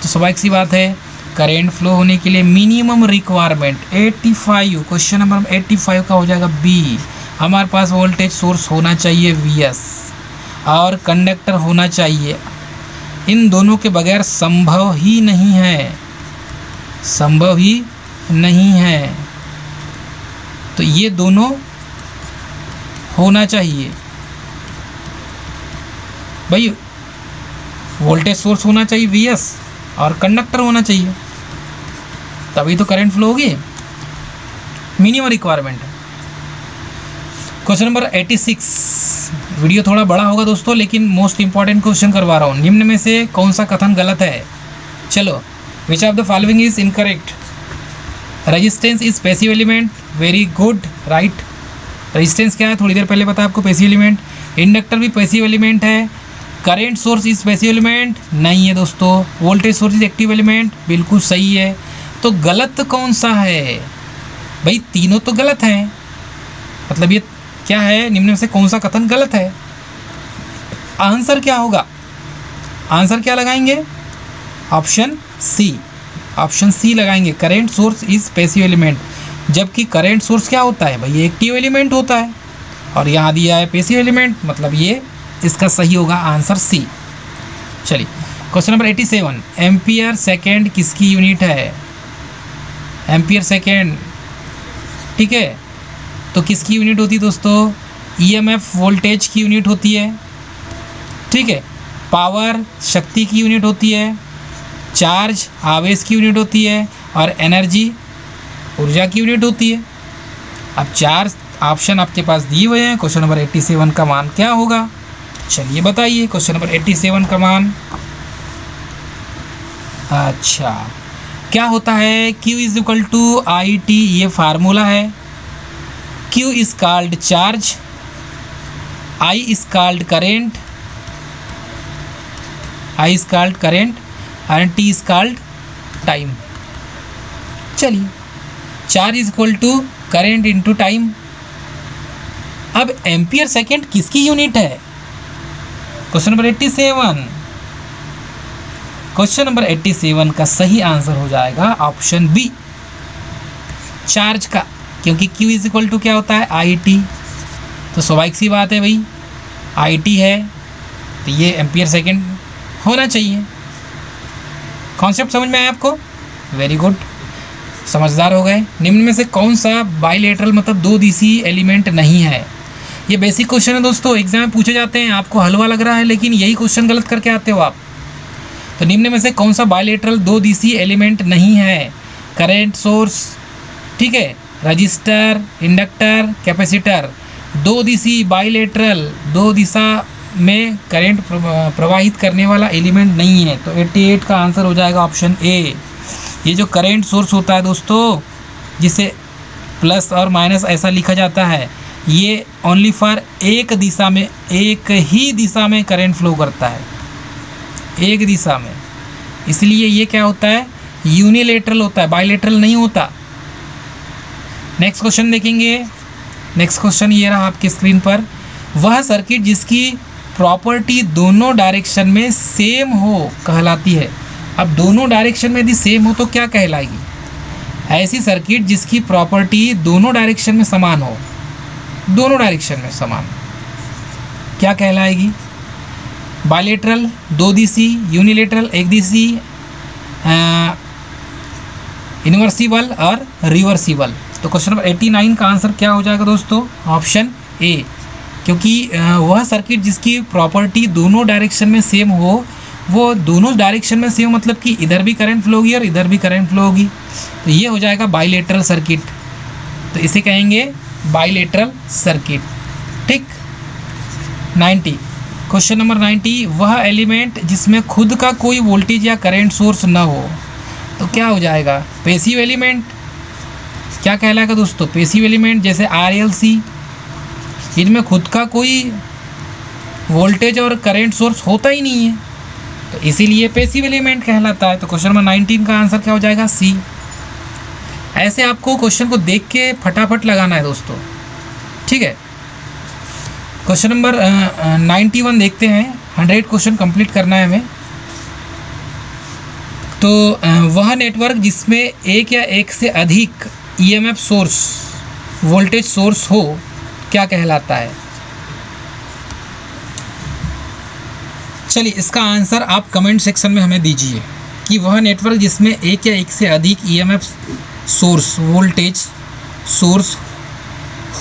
तो स्वाभाविक सी बात है, करंट फ्लो होने के लिए मिनिमम रिक्वायरमेंट 85, क्वेश्चन नंबर 85 का हो जाएगा बी। हमारे पास वोल्टेज सोर्स होना चाहिए वीएस, और कंडक्टर होना चाहिए। इन दोनों के बगैर संभव ही नहीं है, संभव ही नहीं है। तो ये दोनों होना चाहिए भाई, वोल्टेज सोर्स होना चाहिए वीएस, और कंडक्टर होना चाहिए, तभी तो करंट फ्लो होगी। मिनिमम रिक्वायरमेंट है। क्वेश्चन नंबर 86, वीडियो थोड़ा बड़ा होगा दोस्तों, लेकिन मोस्ट इंपॉर्टेंट क्वेश्चन करवा रहा हूँ। निम्न में से कौन सा कथन गलत है? चलो, which of the following is incorrect? Resistance is passive element, very good, right. Resistance क्या है, थोड़ी देर पहले बताया आपको, पैसिव एलिमेंट। इंडक्टर भी पैसिव एलिमेंट है। Current source is passive element, नहीं है दोस्तों। Voltage source is active element, बिल्कुल सही है। तो गलत कौन सा है भाई? तीनों तो गलत हैं, मतलब ये क्या है, निम्न में से कौन सा कथन गलत है? आंसर क्या होगा? आंसर क्या लगाएंगे? ऑप्शन सी, ऑप्शन सी लगाएंगे। Current source is passive element, जबकि करेंट सोर्स क्या होता है भाई? एक्टिव एलिमेंट होता है, और यहाँ दिया है पैसिव एलिमेंट, मतलब ये इसका सही होगा आंसर सी। चलिए क्वेश्चन नंबर 87, एम्पियर सेकेंड किसकी यूनिट है? एम्पियर सेकेंड, ठीक है, तो किसकी यूनिट होती है दोस्तों? ईएमएफ वोल्टेज की यूनिट होती है, ठीक है। पावर शक्ति की यूनिट होती है, चार्ज आवेश की यूनिट होती है, और एनर्जी ऊर्जा की यूनिट होती है। अब चार ऑप्शन आपके पास दिए हुए हैं, क्वेश्चन नंबर 87 का मान क्या होगा? चलिए बताइए क्वेश्चन नंबर 87 का मान। अच्छा, क्या होता है? Q is equal to I T, ये फार्मूला है। Q is called charge, I is called current, I is called current, and T is called time. चलिए, charge is equal to current into time. अब ampere second किसकी unit है? Question number 87, question number 87 का सही answer हो जाएगा option B, charge का, क्योंकि Q इज इक्वल टू क्या होता है? I T. तो स्वाभाविक सी बात है भाई, आई टी है तो ये एम्पियर सेकेंड होना चाहिए। कॉन्सेप्ट समझ में आया आपको? वेरी गुड, समझदार हो गए। निम्न में से कौन सा बाइलेटरल मतलब दो दिशी एलिमेंट नहीं है? ये बेसिक क्वेश्चन है दोस्तों, एग्जाम में पूछे जाते हैं। आपको हलवा लग रहा है, लेकिन यही क्वेश्चन गलत करके आते हो आप। तो निम्न में से कौन सा बाइलेटरल दो दिशी एलिमेंट नहीं है? करेंट सोर्स, ठीक है, रजिस्टर, इंडक्टर, कैपेसिटर। दो दिशी बाइलेटरल, दो दिशा में करंट प्रवाहित करने वाला एलिमेंट नहीं है। तो 88 का आंसर हो जाएगा ऑप्शन ए। ये जो करंट सोर्स होता है दोस्तों, जिसे प्लस और माइनस ऐसा लिखा जाता है, ये ओनली फॉर एक दिशा में, एक ही दिशा में करंट फ्लो करता है, एक दिशा में। इसलिए ये क्या होता है? यूनिलेटरल होता है, बाइलेटरल नहीं होता। नेक्स्ट क्वेश्चन देखेंगे। नेक्स्ट क्वेश्चन ये रहा आपकी स्क्रीन पर। वह सर्किट जिसकी प्रॉपर्टी दोनों डायरेक्शन में सेम हो कहलाती है। अब दोनों डायरेक्शन में यदि सेम हो तो क्या कहलाएगी? ऐसी सर्किट जिसकी प्रॉपर्टी दोनों डायरेक्शन में समान हो, दोनों डायरेक्शन में समान, क्या कहलाएगी? बाइलेटरल दो दिशी, यूनिलेटरल एक दिशी, इन्वर्सिबल और रिवर्सिबल। तो क्वेश्चन नंबर 89 का आंसर क्या हो जाएगा दोस्तों? ऑप्शन ए, क्योंकि वह सर्किट जिसकी प्रॉपर्टी दोनों डायरेक्शन में सेम हो, वो दोनों डायरेक्शन में सेम मतलब कि इधर भी करंट फ्लो होगी और इधर भी करंट फ्लो होगी, तो ये हो जाएगा बाइलेटरल सर्किट। तो इसे कहेंगे बाइलेटरल सर्किट, ठीक। 90, क्वेश्चन नंबर 90, वह एलिमेंट जिसमें खुद का कोई वोल्टेज या करंट सोर्स ना हो, तो क्या हो जाएगा? Passive element. क्या कहलाएगा दोस्तों? Passive element. जैसे RLC, इनमें खुद का कोई वोल्टेज और करंट सोर्स होता ही नहीं है, तो इसीलिए पैसिव एलिमेंट कहलाता है। तो क्वेश्चन नंबर 19 का आंसर क्या हो जाएगा? सी। ऐसे आपको क्वेश्चन को देख के फटाफट लगाना है दोस्तों, ठीक है। क्वेश्चन नंबर 91 देखते हैं। 100 क्वेश्चन कंप्लीट करना है हमें। तो वह नेटवर्क जिसमें एक या एक से अधिक EMF सोर्स, वोल्टेज सोर्स हो, क्या कहलाता है? चलिए, इसका आंसर आप कमेंट सेक्शन में हमें दीजिए कि वह नेटवर्क जिसमें एक या एक से अधिक EMF सोर्स, वोल्टेज सोर्स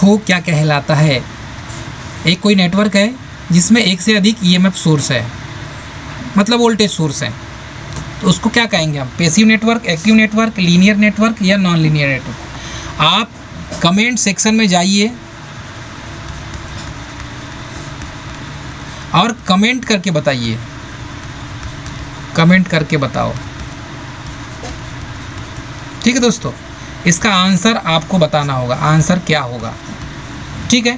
हो, क्या कहलाता है? एक कोई नेटवर्क है जिसमें एक से अधिक EMF सोर्स है, मतलब वोल्टेज सोर्स है, तो उसको क्या कहेंगे हम? Passive network, active network, linear network या नॉन लीनियर नेटवर्क? आप कमेंट सेक्शन में जाइए और कमेंट करके बताइए, कमेंट करके बताओ, ठीक है दोस्तों। इसका आंसर आपको बताना होगा, आंसर क्या होगा, ठीक है।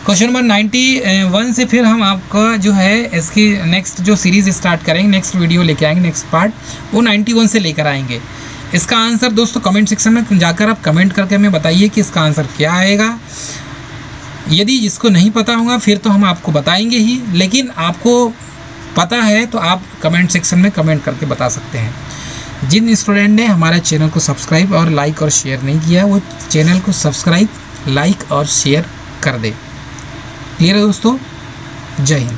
क्वेश्चन नंबर 91 से फिर हम आपका जो है इसकी नेक्स्ट जो सीरीज़ स्टार्ट करेंगे, नेक्स्ट वीडियो लेके आएंगे, नेक्स्ट पार्ट वो 91 से लेकर आएंगे। इसका आंसर दोस्तों कमेंट सेक्शन में जाकर आप कमेंट करके हमें बताइए कि इसका आंसर क्या आएगा। यदि इसको नहीं पता होगा फिर तो हम आपको बताएंगे ही, लेकिन आपको पता है तो आप कमेंट सेक्शन में कमेंट करके बता सकते हैं। जिन स्टूडेंट ने हमारे चैनल को सब्सक्राइब और लाइक और शेयर नहीं किया वो चैनल को सब्सक्राइब, लाइक और शेयर कर दे। क्लियर है दोस्तों? जय हिंद।